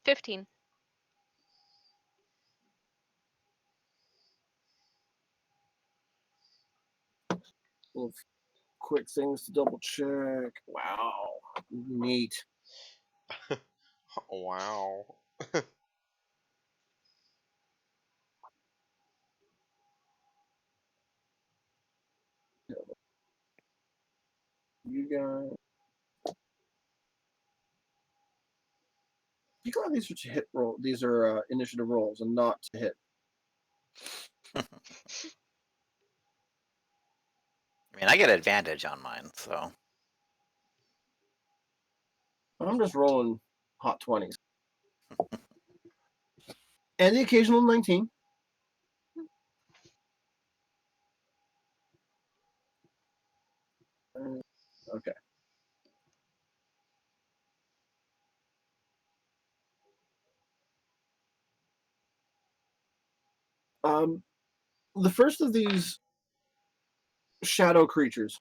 Speaker 5: 15.
Speaker 4: Little quick things to double check. Wow, neat.
Speaker 1: Wow.
Speaker 4: You got these are to hit roll. These are initiative rolls and not to hit.
Speaker 3: I mean, I get advantage on mine, so.
Speaker 4: I'm just rolling hot 20s. And the occasional 19. Okay. The first of these shadow creatures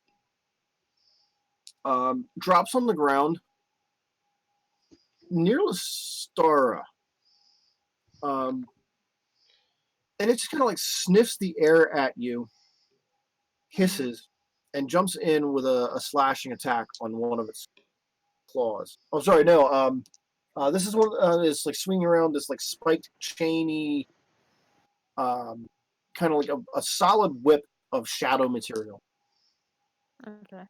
Speaker 4: drops on the ground near Lestara. And it just kind of like sniffs the air at you, hisses, and jumps in with a slashing attack on one of its claws. Oh, sorry, no. This is one is like swinging around this like spiked chainy, kind of like a solid whip of shadow material.
Speaker 2: Okay.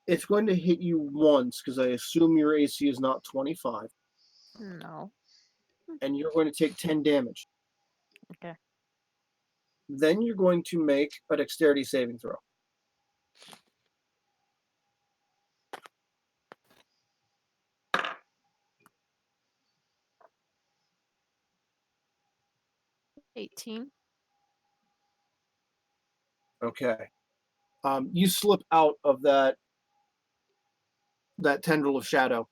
Speaker 4: It's going to hit you once because I assume your AC is not 25,
Speaker 2: No.
Speaker 4: and you're going to take 10 damage.
Speaker 2: Okay.
Speaker 4: Then you're going to make a dexterity saving throw.
Speaker 2: $18.
Speaker 4: Okay. You slip out of that tendril of shadow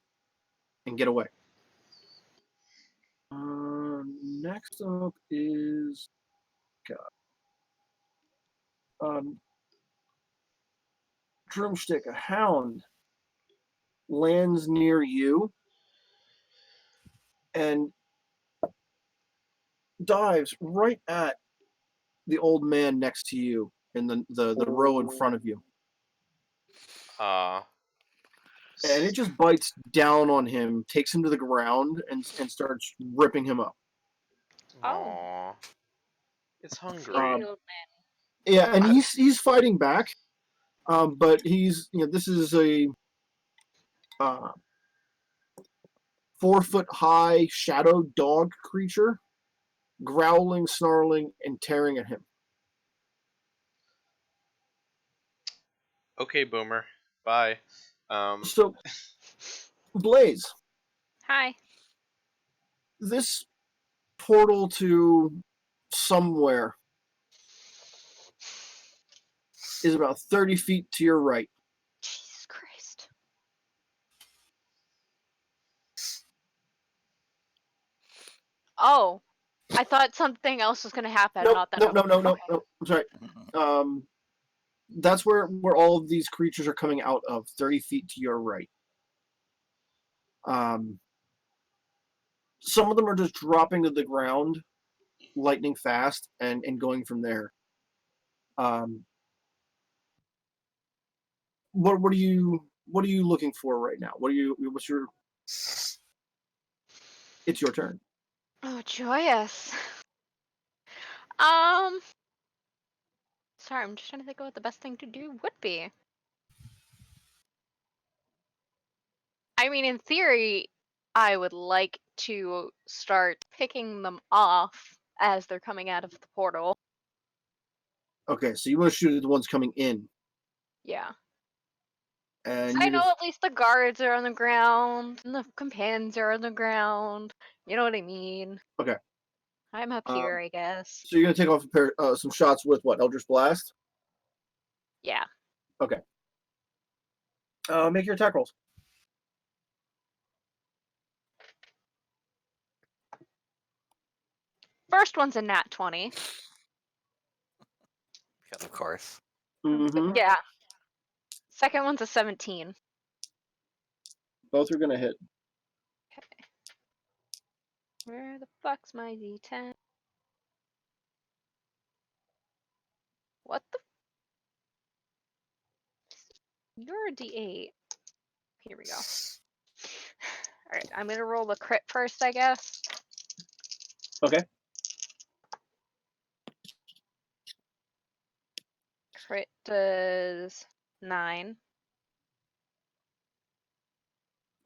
Speaker 4: and get away. Next up is Drumstick. A hound lands near you and dives right at the old man next to you in the row in front of you. And it just bites down on him, takes him to the ground, and starts ripping him up.
Speaker 1: Aww. It's hungry.
Speaker 5: Fury old
Speaker 4: Yeah, and he's fighting back, but this is a 4-foot high shadow dog creature, growling, snarling, and tearing at him.
Speaker 1: Okay, Boomer. Bye.
Speaker 4: So, Blaze,
Speaker 5: Hi.
Speaker 4: this portal to somewhere is about 30 feet to your right.
Speaker 5: Jesus Christ. Oh, I thought something else was gonna happen.
Speaker 4: No,
Speaker 5: Not that.
Speaker 4: no,
Speaker 5: Okay.
Speaker 4: no, no, no,
Speaker 5: Okay.
Speaker 4: no. I'm sorry. That's where all of these creatures are coming out of, 30 feet to your right. Some of them are just dropping to the ground, lightning fast, and going from there. What are you looking for right now? What's your? It's your turn.
Speaker 5: Oh, joyous. Sorry, I'm just trying to think of what the best thing to do would be. I mean, in theory, I would like to start picking them off as they're coming out of the portal.
Speaker 4: Okay, so you want to shoot at the ones coming in,
Speaker 5: Yeah.
Speaker 4: and
Speaker 5: I
Speaker 4: you're
Speaker 5: know
Speaker 4: just
Speaker 5: at least the guards are on the ground and the companions are on the ground. You know what I mean?
Speaker 4: okay.
Speaker 5: I'm up here, I guess.
Speaker 4: So you're gonna take off some shots with what? Eldritch Blast.
Speaker 5: Yeah.
Speaker 4: Okay. Make your attack rolls.
Speaker 5: First one's a nat 20.
Speaker 3: Because of course.
Speaker 4: Mm-hmm.
Speaker 5: Yeah. Second one's a 17.
Speaker 4: Both are gonna hit.
Speaker 5: Okay. Where the fuck's my D10? What the? You're a D8. Here we go. Alright, I'm gonna roll the crit first, I guess.
Speaker 4: Okay.
Speaker 5: Crit does 9.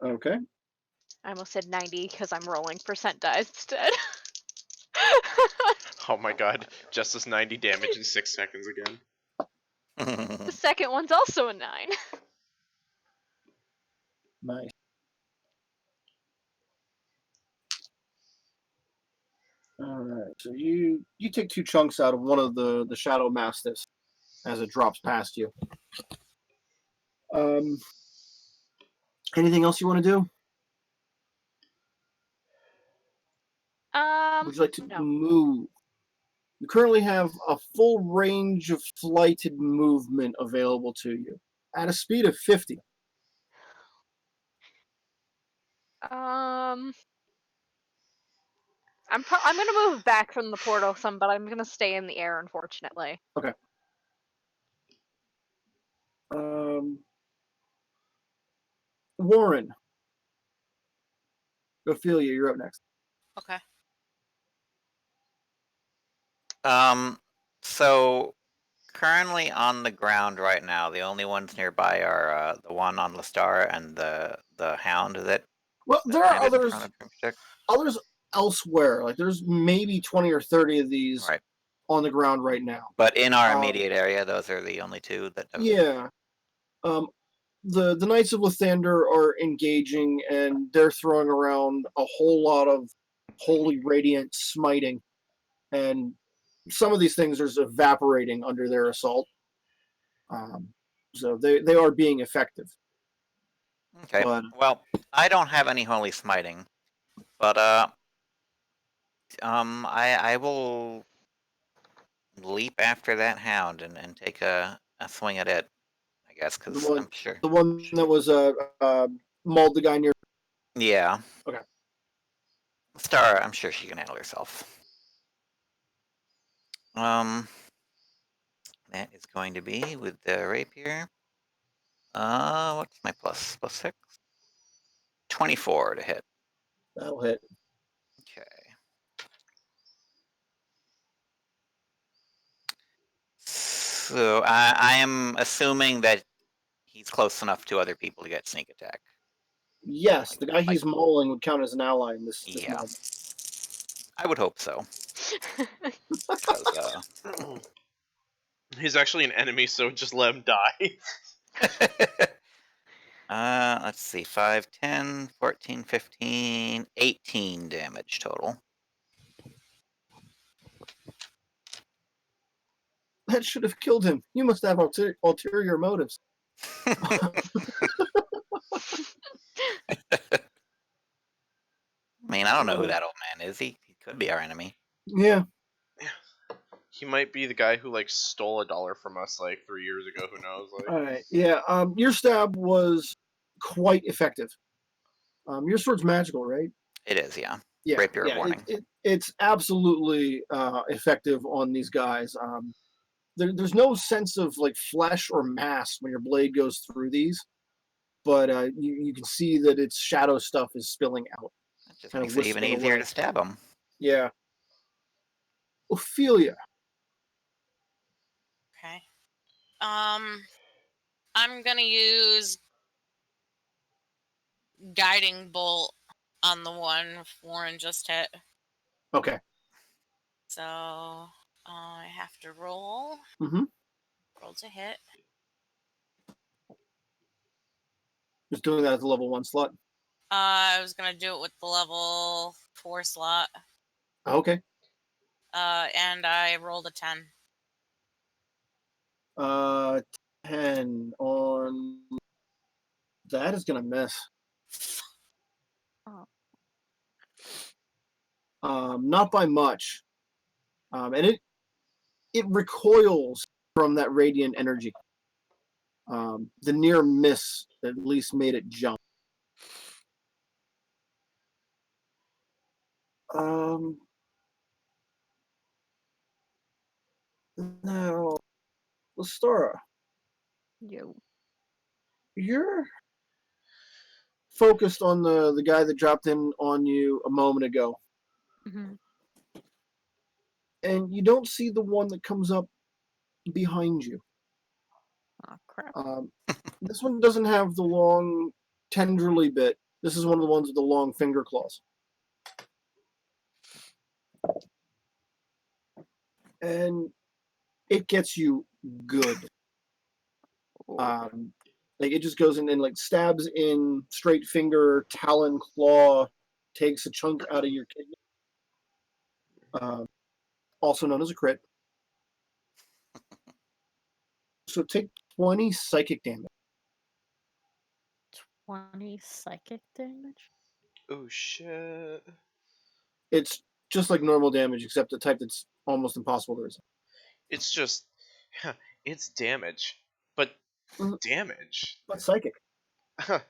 Speaker 4: Okay.
Speaker 5: I almost said 90 because I'm rolling percent dice instead.
Speaker 1: Oh my god, Justice 90 damage in 6 seconds again.
Speaker 5: The second one's also a 9.
Speaker 4: Nice. All right. So you take 2 chunks out of one of the shadow mastiffs as it drops past you. Anything else you want to do? Would you like to
Speaker 5: No.
Speaker 4: move? You currently have a full range of flighted movement available to you at a speed of 50.
Speaker 5: I'm gonna move back from the portal some, but I'm gonna stay in the air, unfortunately.
Speaker 4: Okay. Warren, Ophelia, you're up next.
Speaker 6: Okay.
Speaker 3: So currently on the ground right now, the only ones nearby are the one on Lestar and the hound that
Speaker 4: Well, there are
Speaker 3: landed in front of Drumstick.
Speaker 4: others elsewhere. Like there's maybe 20 or 30 of these
Speaker 3: Right.
Speaker 4: on the ground right now.
Speaker 3: But in our immediate area, those are the only two that have...
Speaker 4: Yeah. The Knights of Lathander are engaging, and they're throwing around a whole lot of holy radiant smiting, and some of these things are evaporating under their assault. So they are being effective.
Speaker 3: Okay.
Speaker 4: But,
Speaker 3: well, I don't have any holy smiting, but I will leap after that hound and take a swing at it, I guess, because I'm sure
Speaker 4: the one that was mauled the guy near.
Speaker 3: Yeah.
Speaker 4: Okay.
Speaker 3: Star, I'm sure she can handle herself. That is going to be with the rapier. What's my plus? Plus 6? 24 to hit.
Speaker 4: That'll hit.
Speaker 3: Okay. So I am assuming that he's close enough to other people to get sneak attack.
Speaker 4: Yes, the guy he's mauling would count as an ally in this
Speaker 3: Yeah.
Speaker 4: moment.
Speaker 3: I would hope so. 'Cause,
Speaker 1: He's actually an enemy, so just let him die.
Speaker 3: let's see. 5, 10, 14, 15, 18 damage total.
Speaker 4: That should have killed him. You must have ulterior motives.
Speaker 3: I mean, I don't know who that old man is. He could be our enemy.
Speaker 4: Yeah.
Speaker 1: He might be the guy who like stole $1 from us like 3 years ago. Who knows? Like,
Speaker 4: All right. Yeah. Your stab was quite effective. Your sword's magical, right?
Speaker 3: It is, yeah.
Speaker 4: Yeah.
Speaker 3: Rapier of warning.
Speaker 4: It's absolutely effective on these guys. There's no sense of like flesh or mass when your blade goes through these, but you can see that its shadow stuff is spilling out.
Speaker 3: That just
Speaker 4: Kinda
Speaker 3: makes it even
Speaker 4: whispering
Speaker 3: easier
Speaker 4: away.
Speaker 3: to stab him.
Speaker 4: Yeah. Ophelia.
Speaker 6: Okay. I'm gonna use guiding bolt on the one Warren just hit.
Speaker 4: Okay.
Speaker 6: So I have to roll.
Speaker 4: Mm-hmm.
Speaker 6: Roll to hit.
Speaker 4: Just doing that at the level 1 slot.
Speaker 6: I was gonna do it with the level 4 slot.
Speaker 4: Okay.
Speaker 6: And I rolled a 10.
Speaker 4: 10 on that is gonna miss. Not by much. And it recoils from that radiant energy. The near miss at least made it jump. Now, Lestora,
Speaker 5: Yo.
Speaker 4: you're focused on the guy that dropped in on you a moment ago.
Speaker 5: Mm-hmm.
Speaker 4: And you don't see the one that comes up behind you.
Speaker 5: Oh crap.
Speaker 4: This one doesn't have the long tendrily bit This is one of the ones with the long finger claws. And it gets you good. Like it just goes in and like stabs in straight finger, talon, claw, takes a chunk out of your kidney. Also known as a crit. So take 20 psychic damage.
Speaker 2: 20 psychic damage?
Speaker 1: Oh shit.
Speaker 4: It's just like normal damage, except the type that's almost impossible to resist.
Speaker 1: It's just, it's damage, but
Speaker 4: Mhm.
Speaker 1: damage.
Speaker 4: But psychic.
Speaker 1: But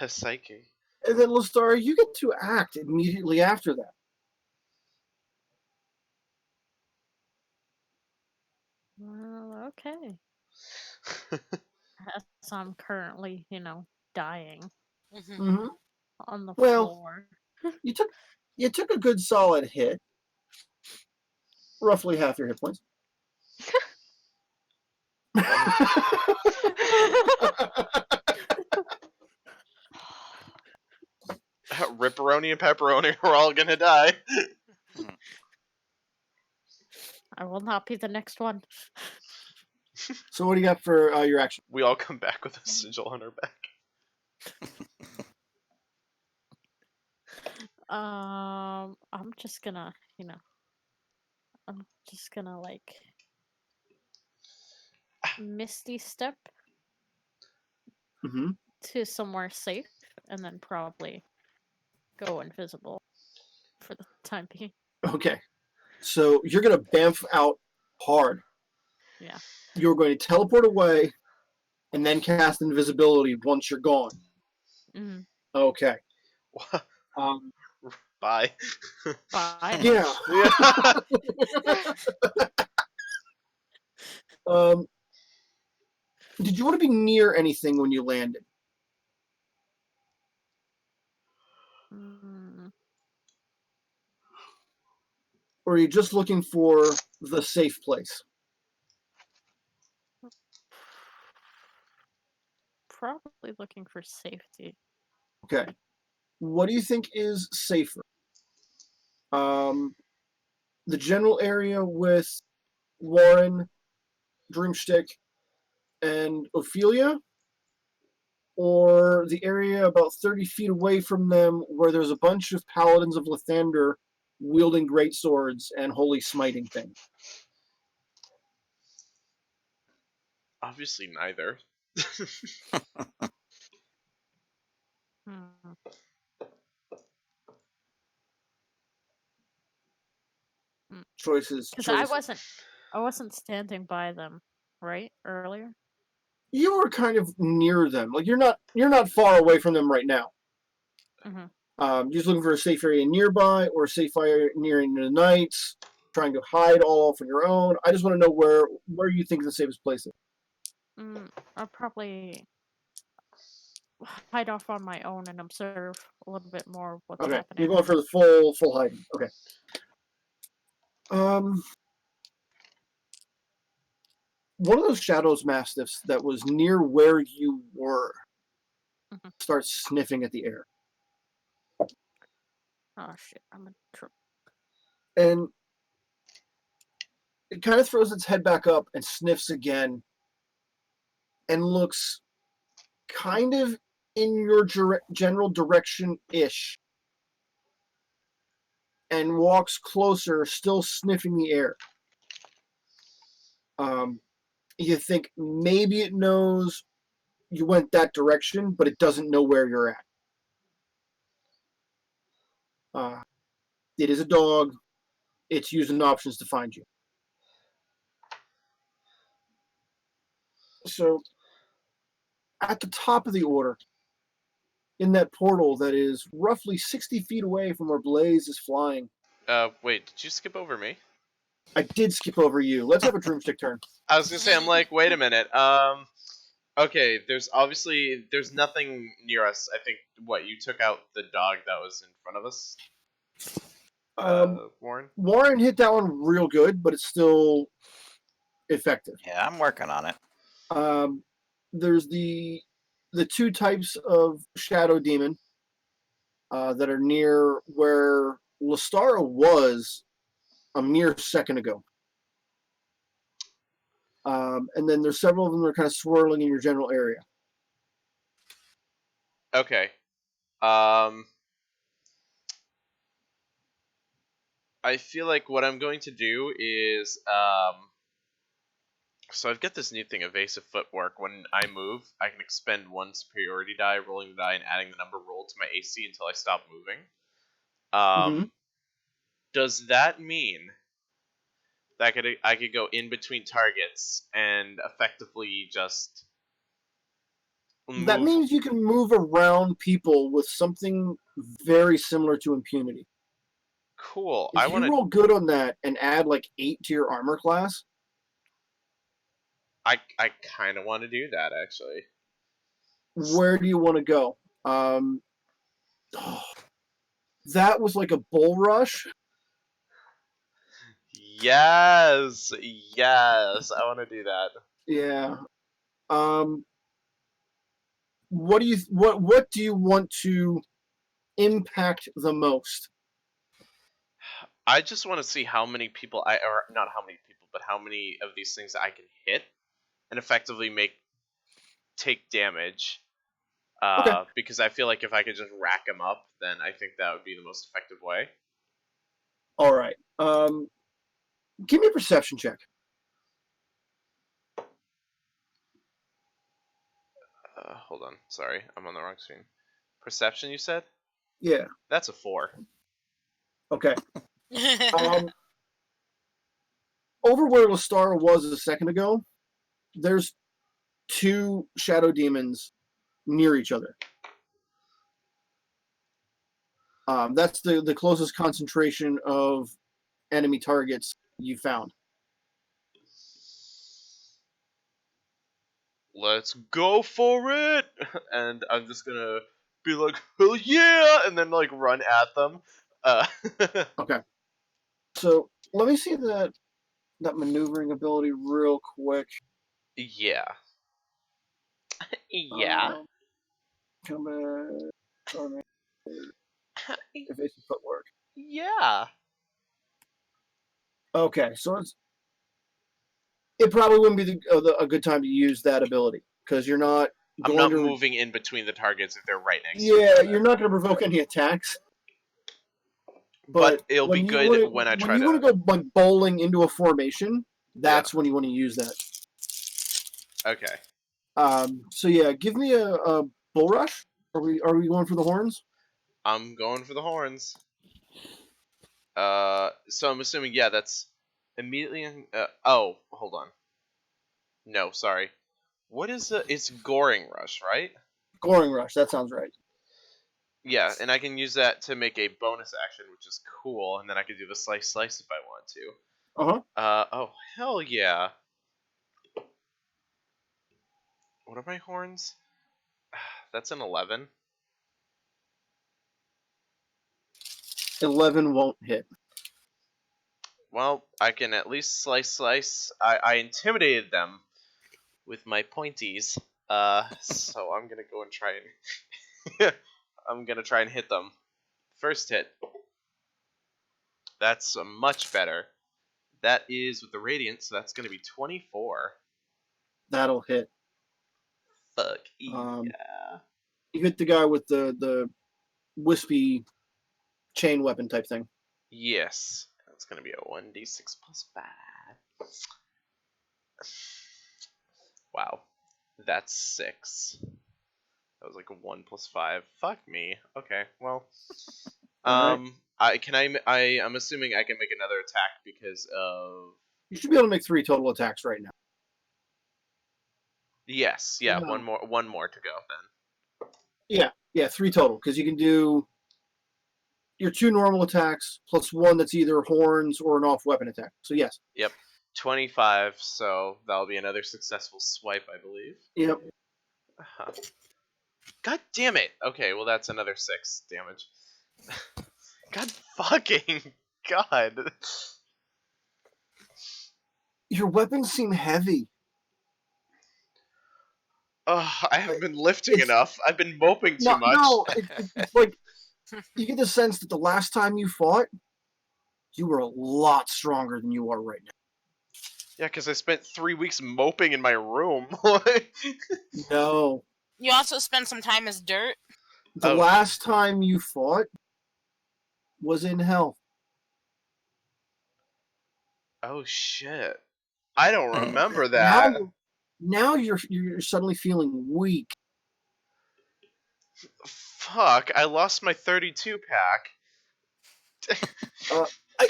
Speaker 1: psyche.
Speaker 4: And then, Lestar, you get to act immediately after that.
Speaker 2: Well, okay. As I'm currently, dying
Speaker 4: Mm-hmm.
Speaker 2: on the
Speaker 4: Well,
Speaker 2: floor.
Speaker 4: You took a good solid hit. Roughly half your hit points.
Speaker 1: Ripperoni and pepperoni are all gonna die.
Speaker 2: I will not be the next one.
Speaker 4: So what do you got for your action?
Speaker 1: We all come back with a sigil on our back.
Speaker 2: I'm just gonna, like misty step
Speaker 4: Mm-hmm.
Speaker 2: to somewhere safe and then probably go invisible for the time being.
Speaker 4: Okay. So you're going to bamf out hard.
Speaker 2: Yeah.
Speaker 4: You're going to teleport away and then cast invisibility once you're gone.
Speaker 2: Mm-hmm.
Speaker 4: Okay.
Speaker 1: Bye.
Speaker 2: Bye.
Speaker 4: Yeah. Did you want to be near anything when you landed? Or are you just looking for the safe place?
Speaker 2: Probably looking for safety.
Speaker 4: Okay. What do you think is safer? The general area with Warren, Dreamstick, and Ophelia? Or the area about 30 feet away from them where there's a bunch of paladins of Lathander wielding great swords and holy smiting things?
Speaker 1: Obviously neither.
Speaker 4: Choices.
Speaker 2: Because I wasn't standing by them, right? Earlier?
Speaker 4: You were kind of near them. Like you're not far away from them right now.
Speaker 2: Mm-hmm.
Speaker 4: You're just looking for a safe area nearby or a safe area near the knights, trying to hide all off on your own. I just want to know where you think the safest place is.
Speaker 2: I'll probably hide off on my own and observe a little bit more of what's
Speaker 4: Okay,
Speaker 2: happening.
Speaker 4: you're going for the full hiding. Okay. One of those Shadows Mastiffs that was near where you were starts sniffing at the air.
Speaker 2: Oh shit, I'm in trouble.
Speaker 4: And it kind of throws its head back up and sniffs again and looks kind of in your general direction-ish and walks closer, still sniffing the air. You think maybe it knows you went that direction, but it doesn't know where you're at. It is a dog. It's using options to find you. So, at the top of the order, in that portal that is roughly 60 feet away from where Blaze is flying.
Speaker 1: Wait, did you skip over me?
Speaker 4: I did skip over you. Let's have a Dreamstick turn.
Speaker 1: I was gonna say, I'm like, wait a minute. Okay, there's nothing near us. I think, you took out the dog that was in front of us? Warren?
Speaker 4: Warren hit that one real good, but it's still effective.
Speaker 3: Yeah, I'm working on it.
Speaker 4: There's the the two types of shadow demon that are near where Lestara was a mere second ago. And then there's several of them that are kind of swirling in your general area.
Speaker 1: Okay. I feel like what I'm going to do is so I've got this new thing, evasive footwork. When I move, I can expend one superiority die, rolling the die and adding the number rolled to my AC until I stop moving.
Speaker 4: Mhm.
Speaker 1: Does that mean that I could go in between targets and effectively just move?
Speaker 4: That means you can move around people with something very similar to impunity.
Speaker 1: Cool.
Speaker 4: If you roll good on that and add like 8 to your armor class,
Speaker 1: I kind of want to do that actually.
Speaker 4: where do you want to go? That was like a bull rush.
Speaker 1: Yes, I want to do that.
Speaker 4: Yeah. What do you want to impact the most?
Speaker 1: I just want to see how many people or not how many people, but how many of these things I can hit and effectively take damage.
Speaker 4: Okay.
Speaker 1: Because I feel like if I could just rack them up, then I think that would be the most effective way.
Speaker 4: All right. Give me a perception check.
Speaker 1: Hold on. Sorry, I'm on the wrong screen. Perception, you said?
Speaker 4: Yeah.
Speaker 1: That's a 4.
Speaker 4: Okay. Over where Lestara was a second ago, there's 2 shadow demons near each other. That's the closest concentration of enemy targets you found.
Speaker 1: Let's go for it! And I'm just gonna be like, hell yeah! And then like run at them.
Speaker 4: Okay. So let me see that maneuvering ability real quick.
Speaker 1: Yeah. Yeah.
Speaker 4: Combat. Evasive footwork.
Speaker 1: Yeah.
Speaker 4: Okay, so it probably wouldn't be a good time to use that ability because you're not.
Speaker 1: I'm not moving in between the targets if they're right next to each
Speaker 4: Yeah,
Speaker 1: other.
Speaker 4: you're not going to provoke any attacks.
Speaker 1: But it'll be good when I try to.
Speaker 4: When you want to go like bowling into a formation, that's when you want to use that.
Speaker 1: Okay.
Speaker 4: So yeah, give me a bull rush. Are we going for the horns?
Speaker 1: I'm going for the horns. So I'm assuming that's immediately. Oh, hold on. No, sorry. What is it's goring rush, right?
Speaker 4: Goring rush. That sounds right.
Speaker 1: Yeah, and I can use that to make a bonus action, which is cool, and then I can do the slice if I want to. Oh hell yeah! What are my horns? That's an 11.
Speaker 4: 11 won't hit.
Speaker 1: Well, I can at least slice. I intimidated them with my pointies. So I'm gonna go and try and I'm gonna try and hit them. First hit. That's much better. That is with the radiant, so that's gonna be 24.
Speaker 4: That'll hit.
Speaker 1: Fuck yeah.
Speaker 4: You hit the guy with the wispy chain weapon type thing.
Speaker 1: Yes. That's gonna be a 1d6 plus 5. Wow. That's 6. That was like a 1 plus 5. Fuck me. Okay, well.
Speaker 4: Right.
Speaker 1: I'm assuming I can make another attack because of.
Speaker 4: You should be able to make 3 total attacks right now.
Speaker 1: Yes, yeah, one more to go then.
Speaker 4: Yeah, 3 total because you can do your 2 normal attacks plus 1 that's either horns or an off weapon attack. So yes.
Speaker 1: Yep. 25, so that'll be another successful swipe, I believe.
Speaker 4: Yep.
Speaker 1: God damn it! Okay, well that's another 6 damage. God fucking God.
Speaker 4: Your weapons seem heavy.
Speaker 1: I haven't been lifting
Speaker 4: It's-
Speaker 1: enough. I've been moping too much.
Speaker 4: No, it's like you get the sense that the last time you fought, you were a lot stronger than you are right now.
Speaker 1: Yeah, because I spent 3 weeks moping in my room.
Speaker 4: No,
Speaker 6: You also spend some time as dirt.
Speaker 4: the
Speaker 1: Oh.
Speaker 4: last time you fought was in hell.
Speaker 1: Oh shit! I don't
Speaker 3: Mhm.
Speaker 1: remember that.
Speaker 4: Now you're suddenly feeling weak.
Speaker 1: Fuck! I lost my 32 pack.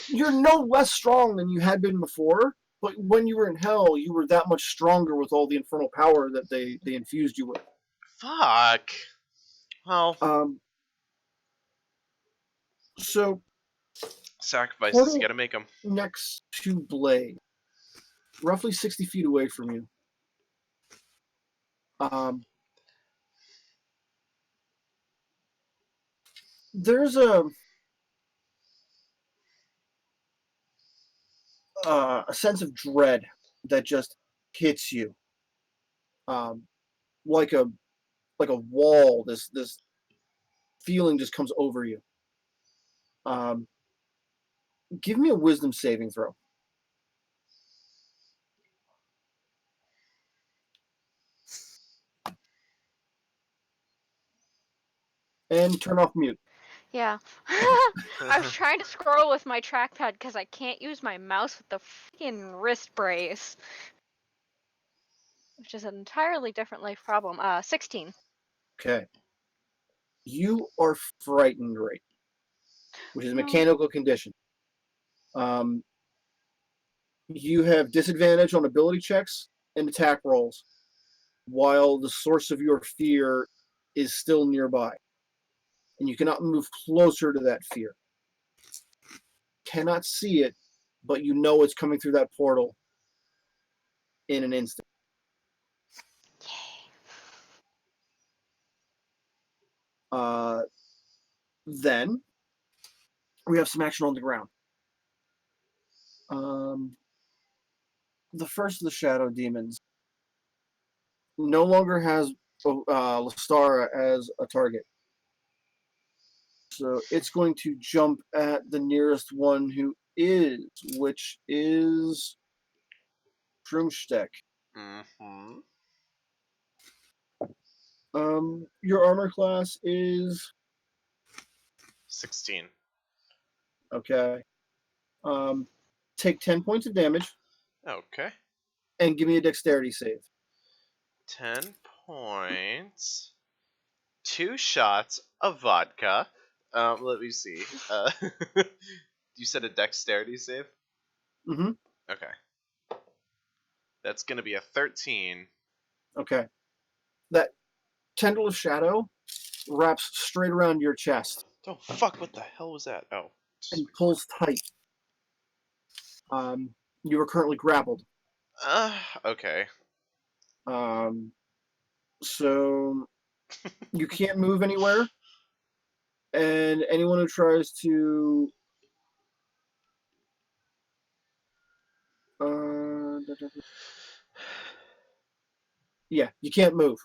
Speaker 4: You're no less strong than you had been before, but when you were in hell, you were that much stronger with all the infernal power that they infused you with.
Speaker 1: Fuck. Well,
Speaker 4: So
Speaker 1: sacrifices.
Speaker 4: portal-
Speaker 1: You gotta make them.
Speaker 4: next to Blade, roughly 60 feet away from you. There's a sense of dread that just hits you, like a wall. This feeling just comes over you. Give me a wisdom saving throw. And turn off mute.
Speaker 5: Yeah. I was trying to scroll with my trackpad because I can't use my mouse with the freaking wrist brace. Which is an entirely different life problem. 16.
Speaker 4: Okay. You are frightened right, which is a
Speaker 5: No.
Speaker 4: mechanical condition. You have disadvantage on ability checks and attack rolls, while the source of your fear is still nearby. And you cannot move closer to that fear. Cannot see it, but you know it's coming through that portal in an instant. Then we have some action on the ground. The first of the shadow demons no longer has Lestara as a target. So it's going to jump at the nearest one which is Drumsteck.
Speaker 1: Mm-hmm.
Speaker 4: Your armor class is
Speaker 1: 16.
Speaker 4: okay. Take 10 points of damage
Speaker 1: Okay.
Speaker 4: and give me a dexterity save.
Speaker 1: 10 points. 2 shots of vodka. Let me see. You said a dexterity save?
Speaker 4: Mm-hmm.
Speaker 1: Okay. That's gonna be a 13.
Speaker 4: Okay. That tendril of shadow wraps straight around your chest
Speaker 1: Oh fuck! What the hell was that? Oh.
Speaker 4: and pulls tight. You are currently grappled.
Speaker 1: Okay.
Speaker 4: So you can't move anywhere, and anyone who tries to yeah, you can't move.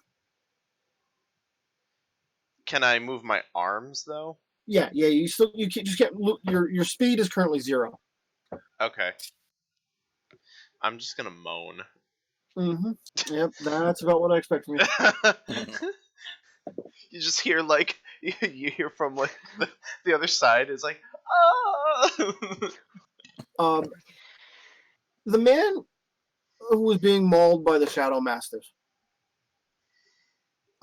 Speaker 1: Can I move my arms though?
Speaker 4: Yeah, you just can't. Your speed is currently 0.
Speaker 1: Okay. I'm just gonna moan.
Speaker 4: Mm-hmm. Yep, that's about what I expect from you.
Speaker 1: You just hear like you hear from like the other side is like
Speaker 4: The man who was being mauled by the Shadow Mastiff.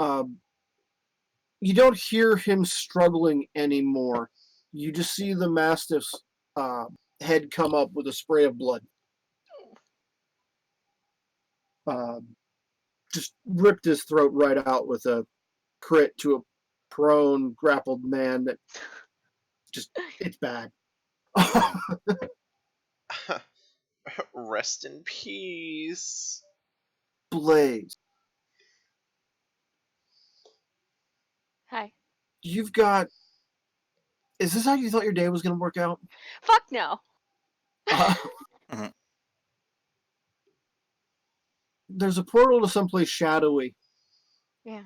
Speaker 4: You don't hear him struggling anymore. You just see the Mastiff's head come up with a spray of blood. Just ripped his throat right out with a crit to a prone, grappled man that it's bad.
Speaker 1: rest in peace.
Speaker 4: Blaze,
Speaker 5: Hi.
Speaker 4: you've got. Is this how you thought your day was going to work out?
Speaker 5: Fuck no.
Speaker 4: There's a portal to someplace shadowy
Speaker 5: Yeah.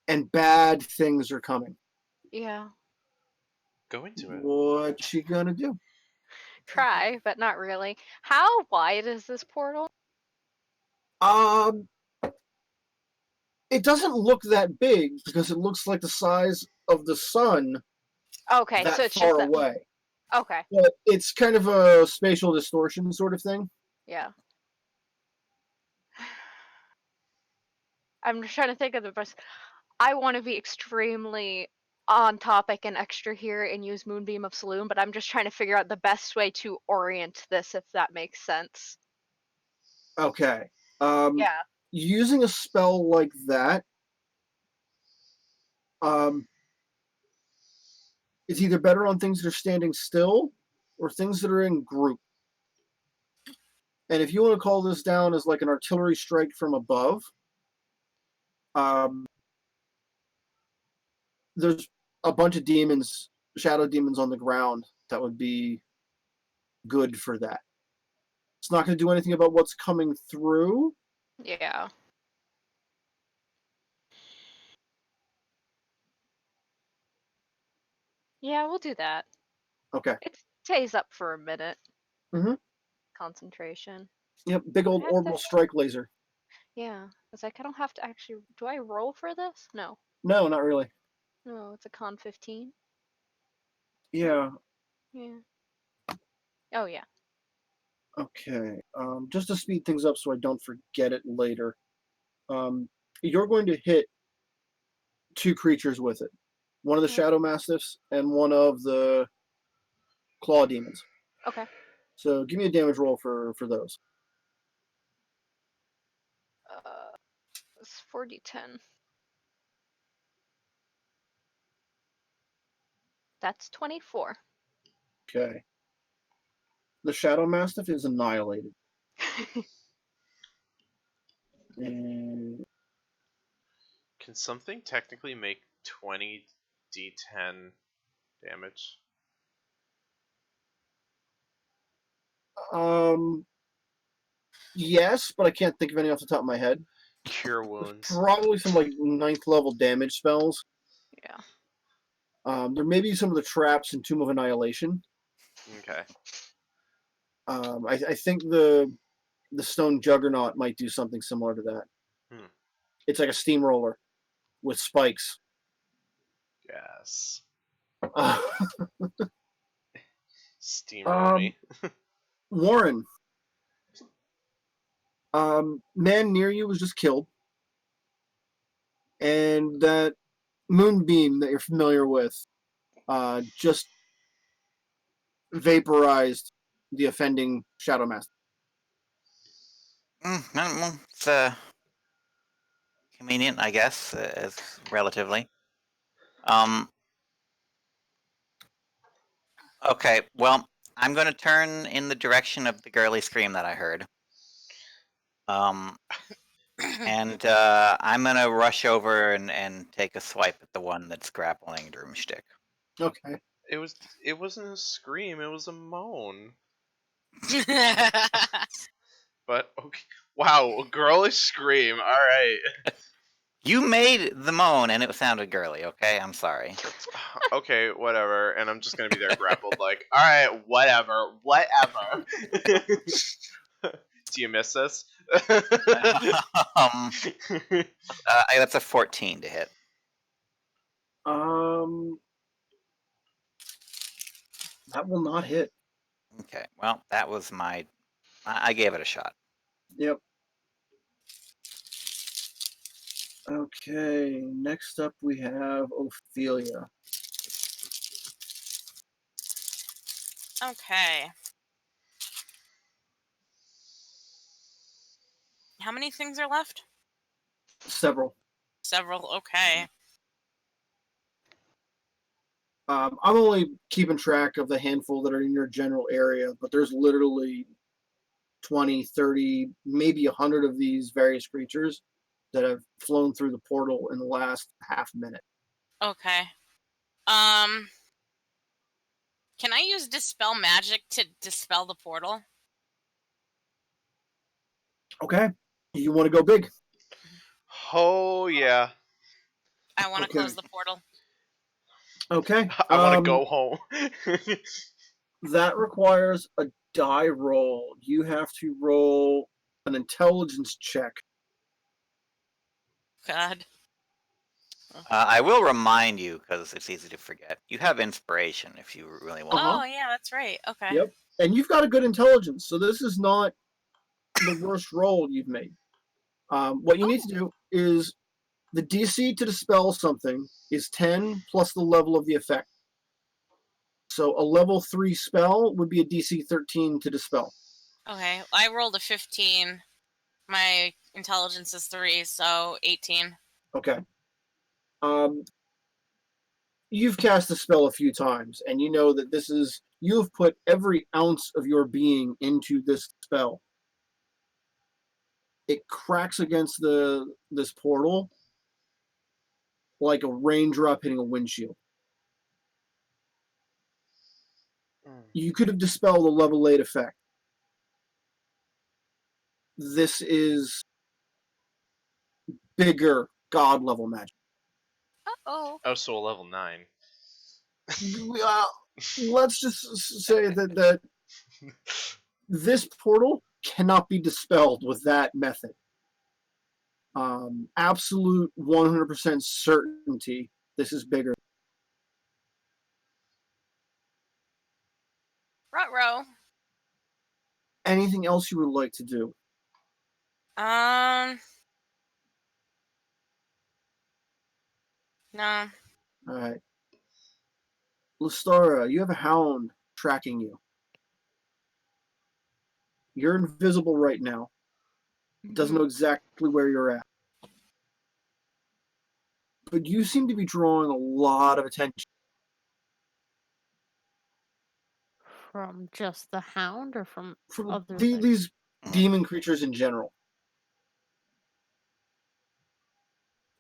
Speaker 4: and bad things are coming.
Speaker 5: Yeah.
Speaker 1: Go into it.
Speaker 4: What's she gonna do?
Speaker 5: Try, but not really. How wide is this portal?
Speaker 4: Um, it doesn't look that big because it looks like the size of the sun
Speaker 5: Okay,
Speaker 4: that
Speaker 5: so it's
Speaker 4: far
Speaker 5: just that.
Speaker 4: away.
Speaker 5: Okay.
Speaker 4: But it's kind of a spatial distortion sort of thing.
Speaker 5: Yeah. I'm just trying to think of the best. I want to be extremely on topic and extra here and use Moonbeam of Saloon, but I'm just trying to figure out the best way to orient this, if that makes sense.
Speaker 4: Okay.
Speaker 5: Yeah.
Speaker 4: Using a spell like that, it's either better on things that are standing still or things that are in group. And if you want to call this down as like an artillery strike from above, there's a bunch of demons, shadow demons on the ground that would be good for that. It's not going to do anything about what's coming through.
Speaker 5: Yeah. Yeah, we'll do that.
Speaker 4: Okay.
Speaker 5: It stays up for a minute.
Speaker 4: Mm-hmm.
Speaker 5: Concentration.
Speaker 4: Yep, big old
Speaker 5: I have
Speaker 4: orbital
Speaker 5: to-
Speaker 4: strike laser.
Speaker 5: Yeah. It's like I don't have to actually. Do I roll for this? No.
Speaker 4: No, not really.
Speaker 5: No, it's a con 15.
Speaker 4: Yeah.
Speaker 5: Yeah. Oh, yeah.
Speaker 4: Okay. Just to speed things up so I don't forget it later. You're going to hit two creatures with it. One of the
Speaker 5: Yeah.
Speaker 4: Shadow Mastiffs and one of the Claw Demons.
Speaker 5: Okay.
Speaker 4: So give me a damage roll for those.
Speaker 5: It's 4d10. That's 24.
Speaker 4: Okay. The Shadow Mastiff is annihilated. And
Speaker 1: Can something technically make 20 d10 damage?
Speaker 4: yes, but I can't think of any off the top of my head.
Speaker 1: Cure wounds.
Speaker 4: Probably some like 9th level damage spells.
Speaker 5: Yeah.
Speaker 4: There may be some of the traps in Tomb of Annihilation.
Speaker 1: Okay.
Speaker 4: I think the Stone Juggernaut might do something similar to that. It's like a steamroller with spikes.
Speaker 1: Yes.
Speaker 4: Uh,
Speaker 1: Steamroll me.
Speaker 4: Warren, man near you was just killed, and that moonbeam that you're familiar with just vaporized the offending Shadow Master.
Speaker 3: Well, it's convenient, I guess, as relatively. Okay, well, I'm going to turn in the direction of the girly scream that I heard. And I'm going to rush over and take a swipe at the one that's grappling Droomstick.
Speaker 4: Okay.
Speaker 1: It wasn't a scream, it was a moan. But okay. Wow, a girlish scream. All right.
Speaker 3: You made the moan and it sounded girly, okay? I'm sorry.
Speaker 1: Okay, whatever. And I'm just gonna be there grappled like, all right, whatever. Do you miss this?
Speaker 3: That's a 14 to hit.
Speaker 4: That will not hit.
Speaker 3: Okay, well, that was I gave it a shot.
Speaker 4: Yep. Okay, next up we have Ophelia.
Speaker 6: Okay. How many things are left?
Speaker 4: Several.
Speaker 6: Several. Okay.
Speaker 4: I'm only keeping track of the handful that are in your general area, but there's literally 20, 30, maybe 100 of these various creatures that have flown through the portal in the last half minute.
Speaker 6: Okay. Can I use Dispel Magic to dispel the portal?
Speaker 4: Okay. You want to go big?
Speaker 1: Oh yeah.
Speaker 6: I want to
Speaker 4: Okay.
Speaker 6: close the portal.
Speaker 4: Okay.
Speaker 1: I want to go home.
Speaker 4: That requires a die roll. You have to roll an intelligence check.
Speaker 6: God.
Speaker 3: I will remind you, because it's easy to forget. You have inspiration if you really want.
Speaker 4: Uh-huh.
Speaker 6: Oh yeah, that's right. Okay.
Speaker 4: Yep. And you've got a good intelligence, so this is not the worst roll you've made. What you need to do is the DC to dispel something is 10 plus the level of the effect. So a level 3 spell would be a DC 13 to dispel.
Speaker 6: Okay. I rolled a 15. My intelligence is 3, so 18.
Speaker 4: Okay. You've cast the spell a few times, and you know that you've put every ounce of your being into this spell. It cracks against this portal like a raindrop hitting a windshield. You could have dispelled the level 8 effect. This is bigger god level magic.
Speaker 6: Oh.
Speaker 1: Oh, so a level 9.
Speaker 4: Let's just say that this portal cannot be dispelled with that method. Absolute 100% certainty this is bigger.
Speaker 6: Ruh-roh.
Speaker 4: Anything else you would like to do?
Speaker 6: No.
Speaker 4: All right. Lestara, you have a hound tracking you. You're invisible right now. Doesn't know exactly where you're at. But you seem to be drawing a lot of attention.
Speaker 2: From just the hound or from
Speaker 4: From
Speaker 2: other things?
Speaker 4: these demon creatures in general.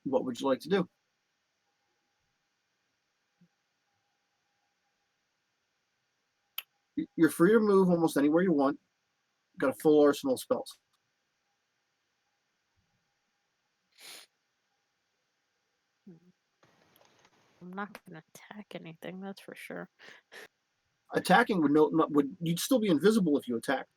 Speaker 4: What would you like to do? You're free to move almost anywhere you want. Got a full arsenal of spells.
Speaker 2: I'm not gonna attack anything, that's for sure.
Speaker 4: Attacking would you'd still be invisible if you attacked.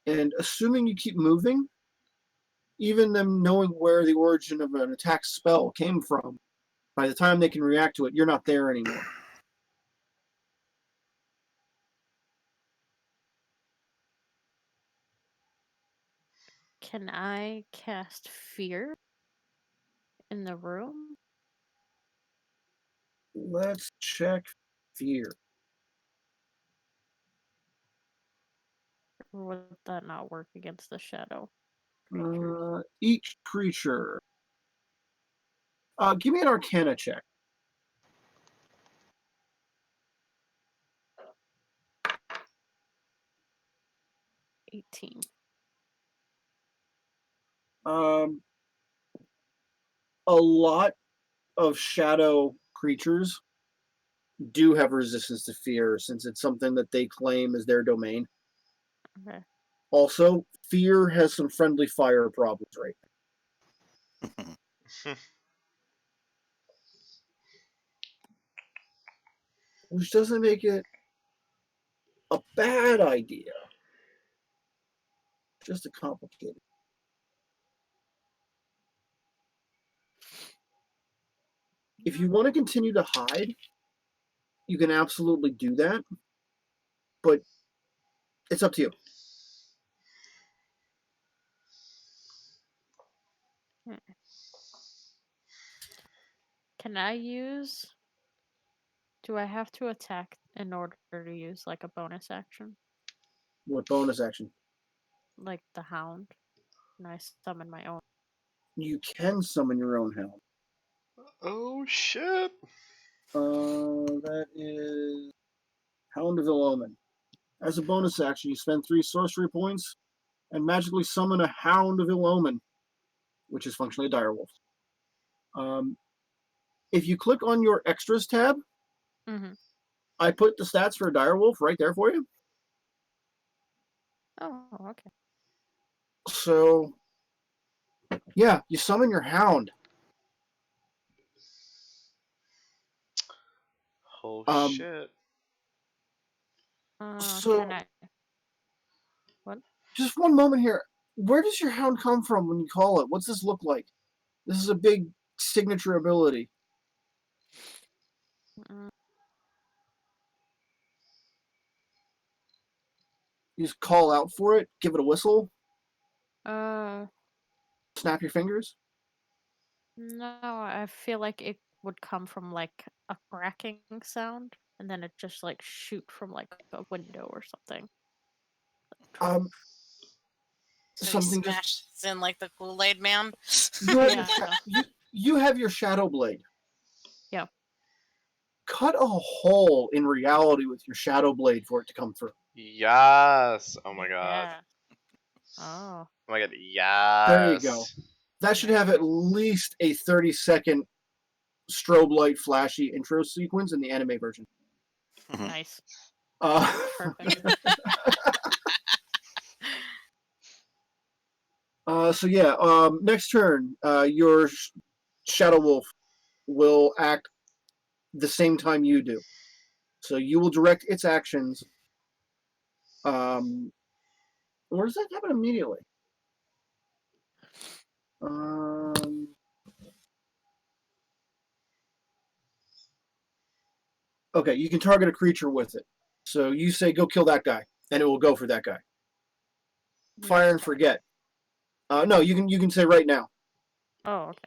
Speaker 4: And assuming you keep moving, even them knowing where the origin of an attack spell came from, by the time they can react to it, you're not there anymore.
Speaker 2: Can I cast fear in the room?
Speaker 4: Let's check fear.
Speaker 2: Or would that not work against the shadow?
Speaker 4: Each creature. Give me an Arcana check.
Speaker 2: 18.
Speaker 4: A lot of shadow creatures do have resistance to fear since it's something that they claim as their domain.
Speaker 2: Okay.
Speaker 4: Also, fear has some friendly fire problems right now. Which doesn't make it a bad idea. Just a complicated. If you want to continue to hide, you can absolutely do that. But it's up to you.
Speaker 2: Can I use... Do I have to attack in order to use, like, a bonus action?
Speaker 4: What bonus action?
Speaker 2: Like the hound? And I summon my own.
Speaker 4: You can summon your own hound.
Speaker 1: Oh shit!
Speaker 4: That is Hound of Ill Omen. As a bonus action, you spend 3 sorcery points and magically summon a Hound of Ill Omen, which is functionally a direwolf. If you click on your extras tab,
Speaker 2: Mm-hmm.
Speaker 4: I put the stats for a direwolf right there for you.
Speaker 2: Oh, okay.
Speaker 4: So, yeah, you summon your hound.
Speaker 1: Oh
Speaker 4: Um,
Speaker 1: shit.
Speaker 4: So,
Speaker 2: Can I? What?
Speaker 4: just one moment here. Where does your hound come from when you call it? What's this look like? This is a big signature ability.
Speaker 2: Mm,
Speaker 4: You just call out for it, give it a whistle,
Speaker 2: Uh,
Speaker 4: snap your fingers.
Speaker 2: no, I feel like it would come from like a cracking sound, and then it just like shoot from like a window or something.
Speaker 4: Um,
Speaker 6: So he
Speaker 4: something just
Speaker 6: smashes in like the Kool-Aid man.
Speaker 4: you have
Speaker 2: Yeah.
Speaker 4: you have your shadow blade.
Speaker 2: Yeah.
Speaker 4: Cut a hole in reality with your shadow blade for it to come through.
Speaker 1: Yes. Oh my god.
Speaker 2: Yeah. Oh.
Speaker 1: Oh my god.
Speaker 4: There you go.
Speaker 1: Yes.
Speaker 4: That should have at least a 30-second strobe light flashy intro sequence in the anime version.
Speaker 2: Nice.
Speaker 4: Uh,
Speaker 2: Perfect.
Speaker 4: so yeah, next turn, your shadow wolf will act the same time you do. So you will direct its actions. Or does that happen immediately? Okay, you can target a creature with it. So you say, go kill that guy, and it will go for that guy. Fire and forget. No, you can say right now.
Speaker 2: Oh, okay.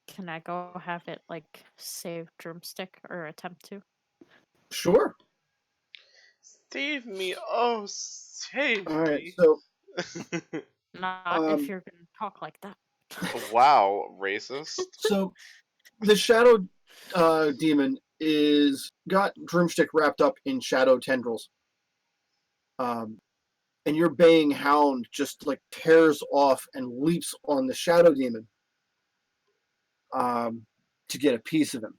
Speaker 2: Can I go have it like save drumstick or attempt to?
Speaker 4: Sure.
Speaker 1: Save me. Oh, save
Speaker 4: All right.
Speaker 1: me.
Speaker 4: So
Speaker 2: Not if you're gonna talk like that.
Speaker 1: Wow, racist.
Speaker 4: so the shadow demon is got Drumstick wrapped up in shadow tendrils. And your baying hound just like tears off and leaps on the shadow demon to get a piece of him.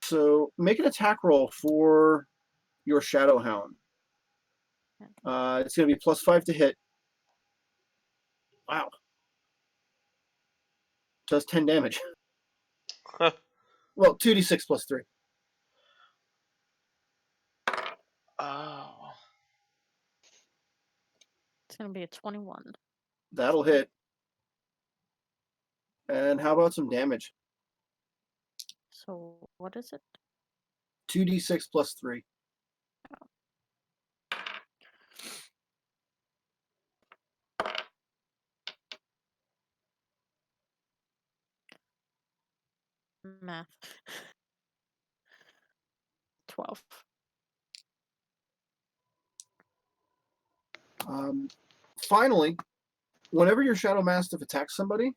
Speaker 4: So make an attack roll for your shadow hound. It's going to be +5 to hit. Wow. Does 10 damage. Well, 2d6 plus 3.
Speaker 1: Oh.
Speaker 2: It's gonna be a 21.
Speaker 4: That'll hit. And how about some damage?
Speaker 2: So what is it?
Speaker 4: 2d6 plus 3.
Speaker 2: Math. 12.
Speaker 4: Finally, whenever your Shadow Mastiff attacks somebody,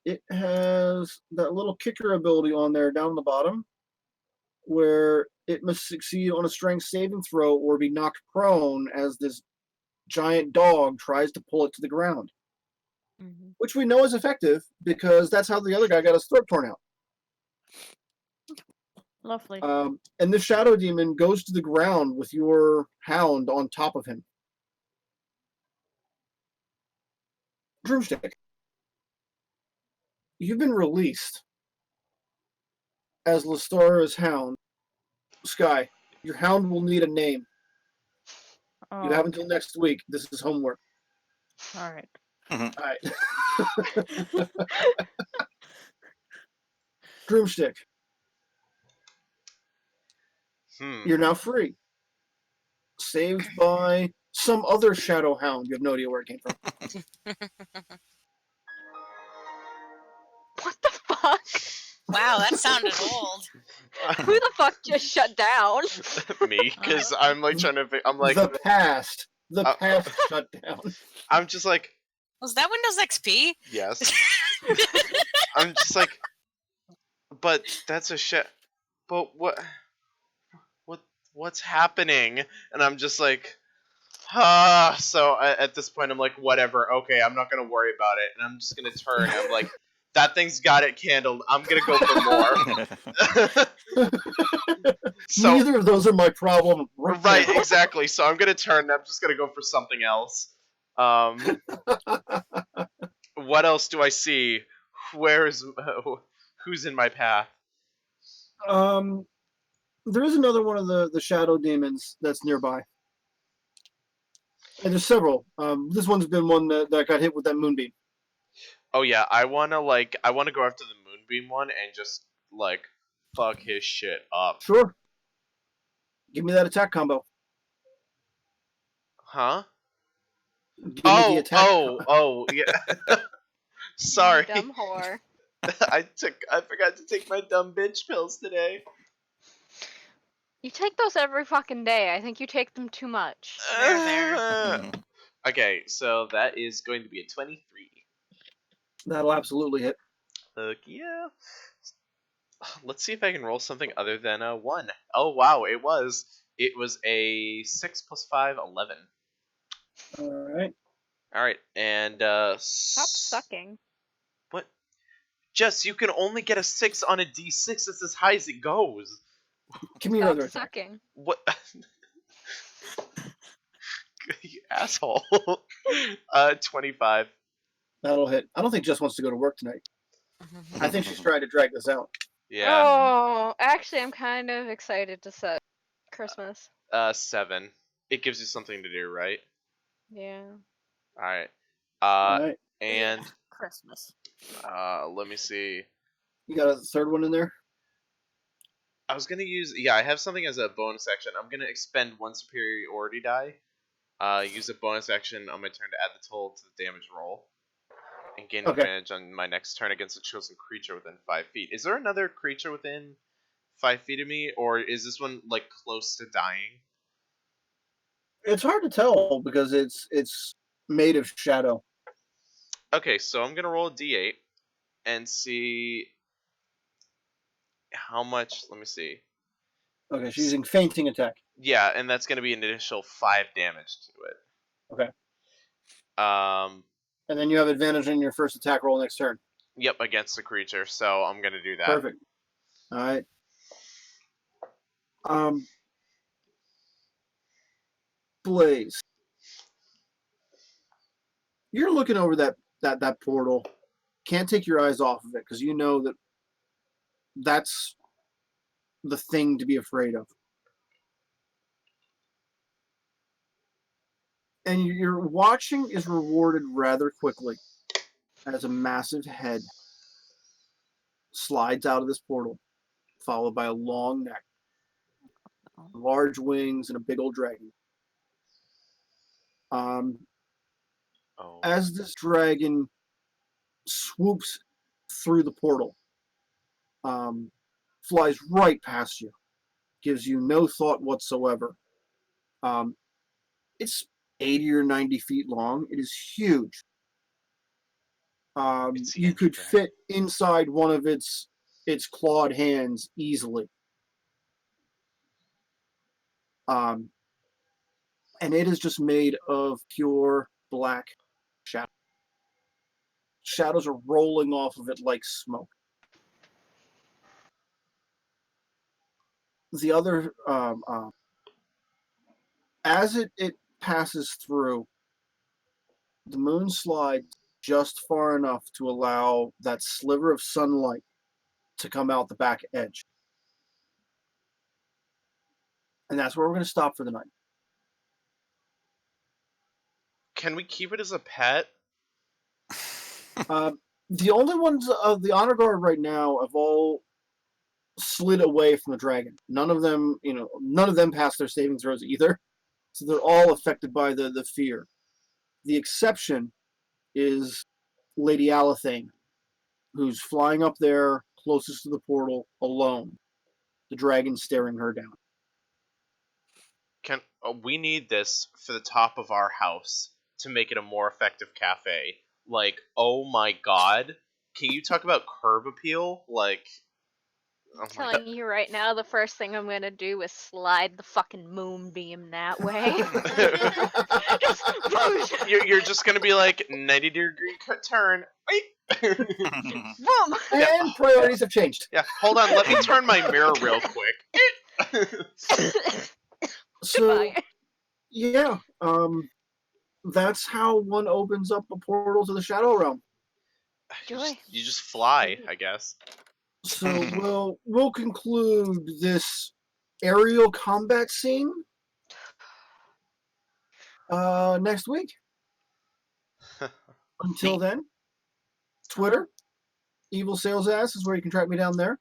Speaker 4: it has that little kicker ability on there down the bottom where it must succeed on a strength saving throw or be knocked prone as this giant dog tries to pull it to the ground.
Speaker 2: Mm-hmm.
Speaker 4: Which we know is effective because that's how the other guy got his throat torn out.
Speaker 2: Lovely.
Speaker 4: And the Shadow Demon goes to the ground with your hound on top of him. Drumstick, you've been released as Lestara's hound. Sky, your hound will need a name.
Speaker 2: Oh,
Speaker 4: You have until next week. This is homework.
Speaker 2: all right.
Speaker 4: All right. Drumstick, you're now free. Saved by some other shadow hound. You have no idea where it came from.
Speaker 5: What the fuck?
Speaker 6: Wow, that sounded old.
Speaker 5: Who the fuck just shut down?
Speaker 1: Me, because I'm like trying to. I'm like.
Speaker 4: The past shut down.
Speaker 1: I'm just like.
Speaker 6: Was that Windows XP?
Speaker 1: Yes. I'm just like. But that's a shit. But what's happening? And I'm just like. So at this point, I'm like, whatever. Okay, I'm not gonna worry about it, and I'm just gonna turn. I'm like, That thing's got it candled. I'm gonna go for more. So
Speaker 4: Neither of those are my problem.
Speaker 1: right,
Speaker 4: now.
Speaker 1: exactly. So I'm gonna turn. I'm just gonna go for something else. What else do I see? Where's who's in my path?
Speaker 4: There is another one of the shadow demons that's nearby. And there's several. This one's been one that got hit with that moonbeam.
Speaker 1: Oh yeah, I wanna go after the moonbeam one and just like fuck his shit up.
Speaker 4: Sure. Give me that attack combo.
Speaker 1: Huh?
Speaker 4: Give me the attack.
Speaker 1: Yeah. Sorry.
Speaker 5: Dumb whore.
Speaker 1: I forgot to take my dumb bitch pills today.
Speaker 5: You take those every fucking day. I think you take them too much.
Speaker 6: There.
Speaker 1: Okay, so that is going to be a 23.
Speaker 4: That'll absolutely hit.
Speaker 1: Look, yeah. Let's see if I can roll something other than a 1. Oh, wow, it was. It was a 6 plus 5, 11.
Speaker 4: Alright.
Speaker 1: Alright, and,
Speaker 5: Stop sucking.
Speaker 1: What? Jess, you can only get a 6 on a d6. That's as high as it goes.
Speaker 4: Give me your
Speaker 5: Stop
Speaker 4: other attack.
Speaker 5: sucking.
Speaker 1: What? You asshole. 25.
Speaker 4: That'll hit. I don't think Jess wants to go to work tonight. I think she's trying to drag this out.
Speaker 1: Yeah.
Speaker 5: Oh, actually, I'm kind of excited to set Christmas.
Speaker 1: 7. It gives you something to do, right?
Speaker 5: Yeah.
Speaker 1: Alright.
Speaker 4: Alright.
Speaker 1: And
Speaker 2: Yeah, Christmas.
Speaker 1: let me see.
Speaker 4: You got a third one in there?
Speaker 1: I was gonna use I have something as a bonus action. I'm gonna expend 1 superiority die. Use a bonus action on my turn to add the total to the damage roll. And gain advantage on my next turn against a chosen creature within 5 feet. Is there another creature within 5 feet of me, or is this one like close to dying?
Speaker 4: It's hard to tell because it's made of shadow.
Speaker 1: Okay, so I'm gonna roll a d8 and see how much. Let me see.
Speaker 4: Okay, she's using fainting attack.
Speaker 1: Yeah, and that's gonna be an additional 5 damage to it.
Speaker 4: Okay.
Speaker 1: Um.
Speaker 4: And then you have advantage in your first attack roll next turn.
Speaker 1: Yep, against the creature. So I'm gonna do that.
Speaker 4: Perfect. All right. Blaze. You're looking over that portal. Can't take your eyes off of it because you know that that's the thing to be afraid of. And your watching is rewarded rather quickly as a massive head slides out of this portal, followed by a long neck, large wings, and a big old dragon. As this dragon swoops through the portal, flies right past you, gives you no thought whatsoever. It's 80 or 90 feet long. It is huge. You could fit inside one of its clawed hands easily. And it is just made of pure black shadow. Shadows are rolling off of it like smoke. The other, as it passes through, the moon slides just far enough to allow that sliver of sunlight to come out the back edge. And that's where we're going to stop for the night.
Speaker 1: Can we keep it as a pet?
Speaker 4: The only ones of the honor guard right now have all slid away from the dragon. None of them passed their saving throws either. So they're all affected by the fear. The exception is Lady Alathane, who's flying up there closest to the portal alone. The dragon staring her down.
Speaker 1: We need this for the top of our house to make it a more effective cafe. Like, oh my god. Can you talk about curb appeal? Like,
Speaker 5: I'm telling you right now, the first thing I'm gonna do is slide the fucking moonbeam that way.
Speaker 1: You're just gonna be like 90-degree turn.
Speaker 5: Boom!
Speaker 4: And priorities have changed.
Speaker 1: Yeah, hold on. Let me turn my mirror real quick.
Speaker 4: So,
Speaker 5: Goodbye.
Speaker 4: yeah, that's how one opens up a portal to the Shadow Realm.
Speaker 5: Joy.
Speaker 1: You just fly, I guess.
Speaker 4: So we'll conclude this aerial combat scene next week. Until then, Twitter, Evil Sales Ass is where you can track me down there.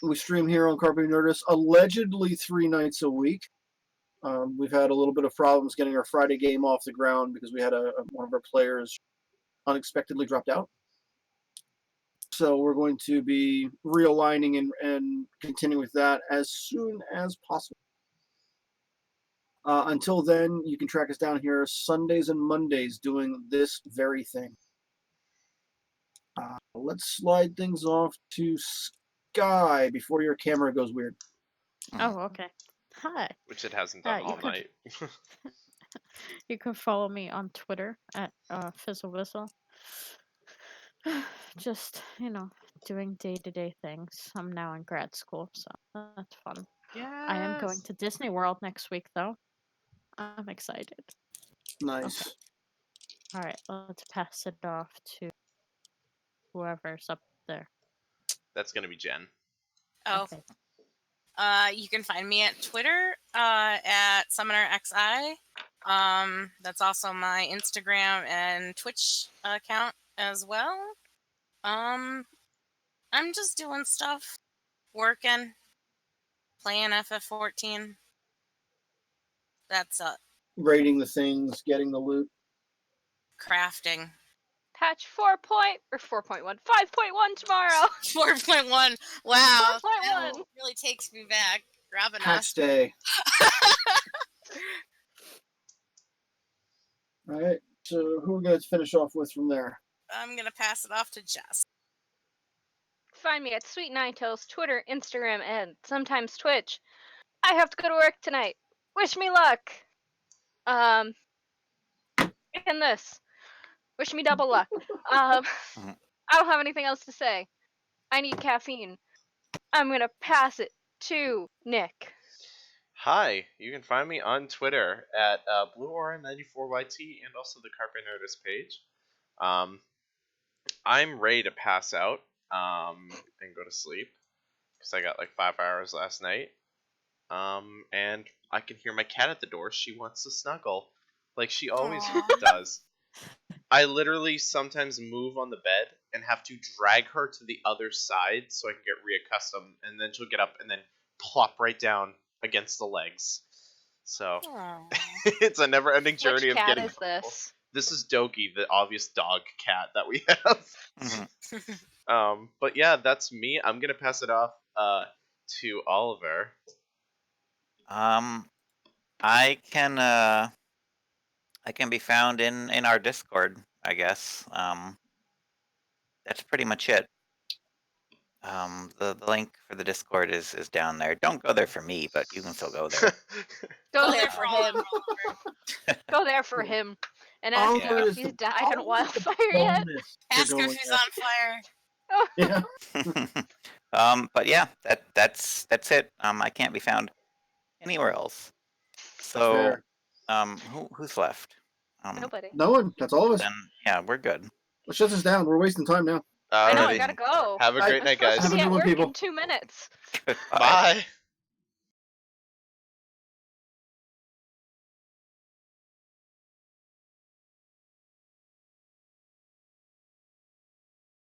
Speaker 4: We stream here on Carpe Nerdus allegedly 3 nights a week. We've had a little bit of problems getting our Friday game off the ground because we had one of our players unexpectedly dropped out. So we're going to be realigning and continuing with that as soon as possible. Until then, you can track us down here Sundays and Mondays doing this very thing. Let's slide things off to Sky before your camera goes weird.
Speaker 2: Oh, okay. Hi.
Speaker 1: Which it hasn't done
Speaker 2: you
Speaker 1: all
Speaker 2: could-
Speaker 1: night.
Speaker 2: You can follow me on Twitter at FizzleWhistle. Just, doing day-to-day things. I'm now in grad school, so that's fun.
Speaker 1: Yeah.
Speaker 2: I am going to Disney World next week, though. I'm excited.
Speaker 4: Nice.
Speaker 2: Okay. All right, let's pass it off to whoever's up there.
Speaker 1: That's gonna be Jen.
Speaker 6: Oh.
Speaker 2: Okay.
Speaker 6: You can find me at Twitter at SummonerXI. That's also my Instagram and Twitch account as well. I'm just doing stuff, working, playing FF14. That's
Speaker 4: Rating the things, getting the loot.
Speaker 6: crafting.
Speaker 5: Patch 4.1, 5.1 tomorrow.
Speaker 6: 4.1. Wow,
Speaker 5: 4.1.
Speaker 6: that really takes me back. Grabbing
Speaker 4: Patch
Speaker 6: us.
Speaker 4: day. All right. So who are we going to finish off with from there?
Speaker 6: I'm gonna pass it off to Jess.
Speaker 5: Find me at Sweet Nine Tails, Twitter, Instagram, and sometimes Twitch. I have to go to work tonight. Wish me luck. And this. Wish me double luck. I don't have anything else to say. I need caffeine. I'm gonna pass it to Nick.
Speaker 1: Hi, you can find me on Twitter at BlueAura94YT and also the Carpe Nerdus page. I'm ready to pass out and go to sleep because I got like 5 hours last night. And I can hear my cat at the door. She wants to snuggle like she always does. I literally sometimes move on the bed and have to drag her to the other side so I can get reaccustomed, and then she'll get up and then plop right down against the legs. So it's a never-ending journey
Speaker 5: Which
Speaker 1: of
Speaker 5: cat
Speaker 1: getting
Speaker 5: is this?
Speaker 1: This is Doki, the obvious dog cat that we have. But yeah, that's me. I'm gonna pass it off to Oliver.
Speaker 3: I can be found in our Discord, I guess. That's pretty much it. The link for the Discord is down there. Don't go there for me, but you can still go there.
Speaker 5: Go there for him. Go there for him. And ask him
Speaker 4: Oliver
Speaker 5: if
Speaker 4: is
Speaker 5: he's
Speaker 4: the
Speaker 5: died on a wildfire yet.
Speaker 4: bonus for
Speaker 6: Ask him if
Speaker 4: going
Speaker 6: he's
Speaker 4: there.
Speaker 6: on fire.
Speaker 4: Yeah.
Speaker 3: But yeah, that's it. I can't be found anywhere else. So,
Speaker 4: Fair.
Speaker 3: who's left?
Speaker 5: Nobody.
Speaker 4: No one. That's all of us.
Speaker 3: Then yeah, we're good.
Speaker 4: Let's shut this down. We're wasting time now.
Speaker 5: I know, I
Speaker 1: Alrighty.
Speaker 5: gotta go.
Speaker 1: Have a great
Speaker 5: I'm
Speaker 1: night,
Speaker 5: supposed
Speaker 1: guys.
Speaker 5: to be
Speaker 4: Have a
Speaker 5: at
Speaker 4: good one,
Speaker 5: work
Speaker 4: people.
Speaker 5: in 2 minutes.
Speaker 3: Goodbye.
Speaker 1: Bye.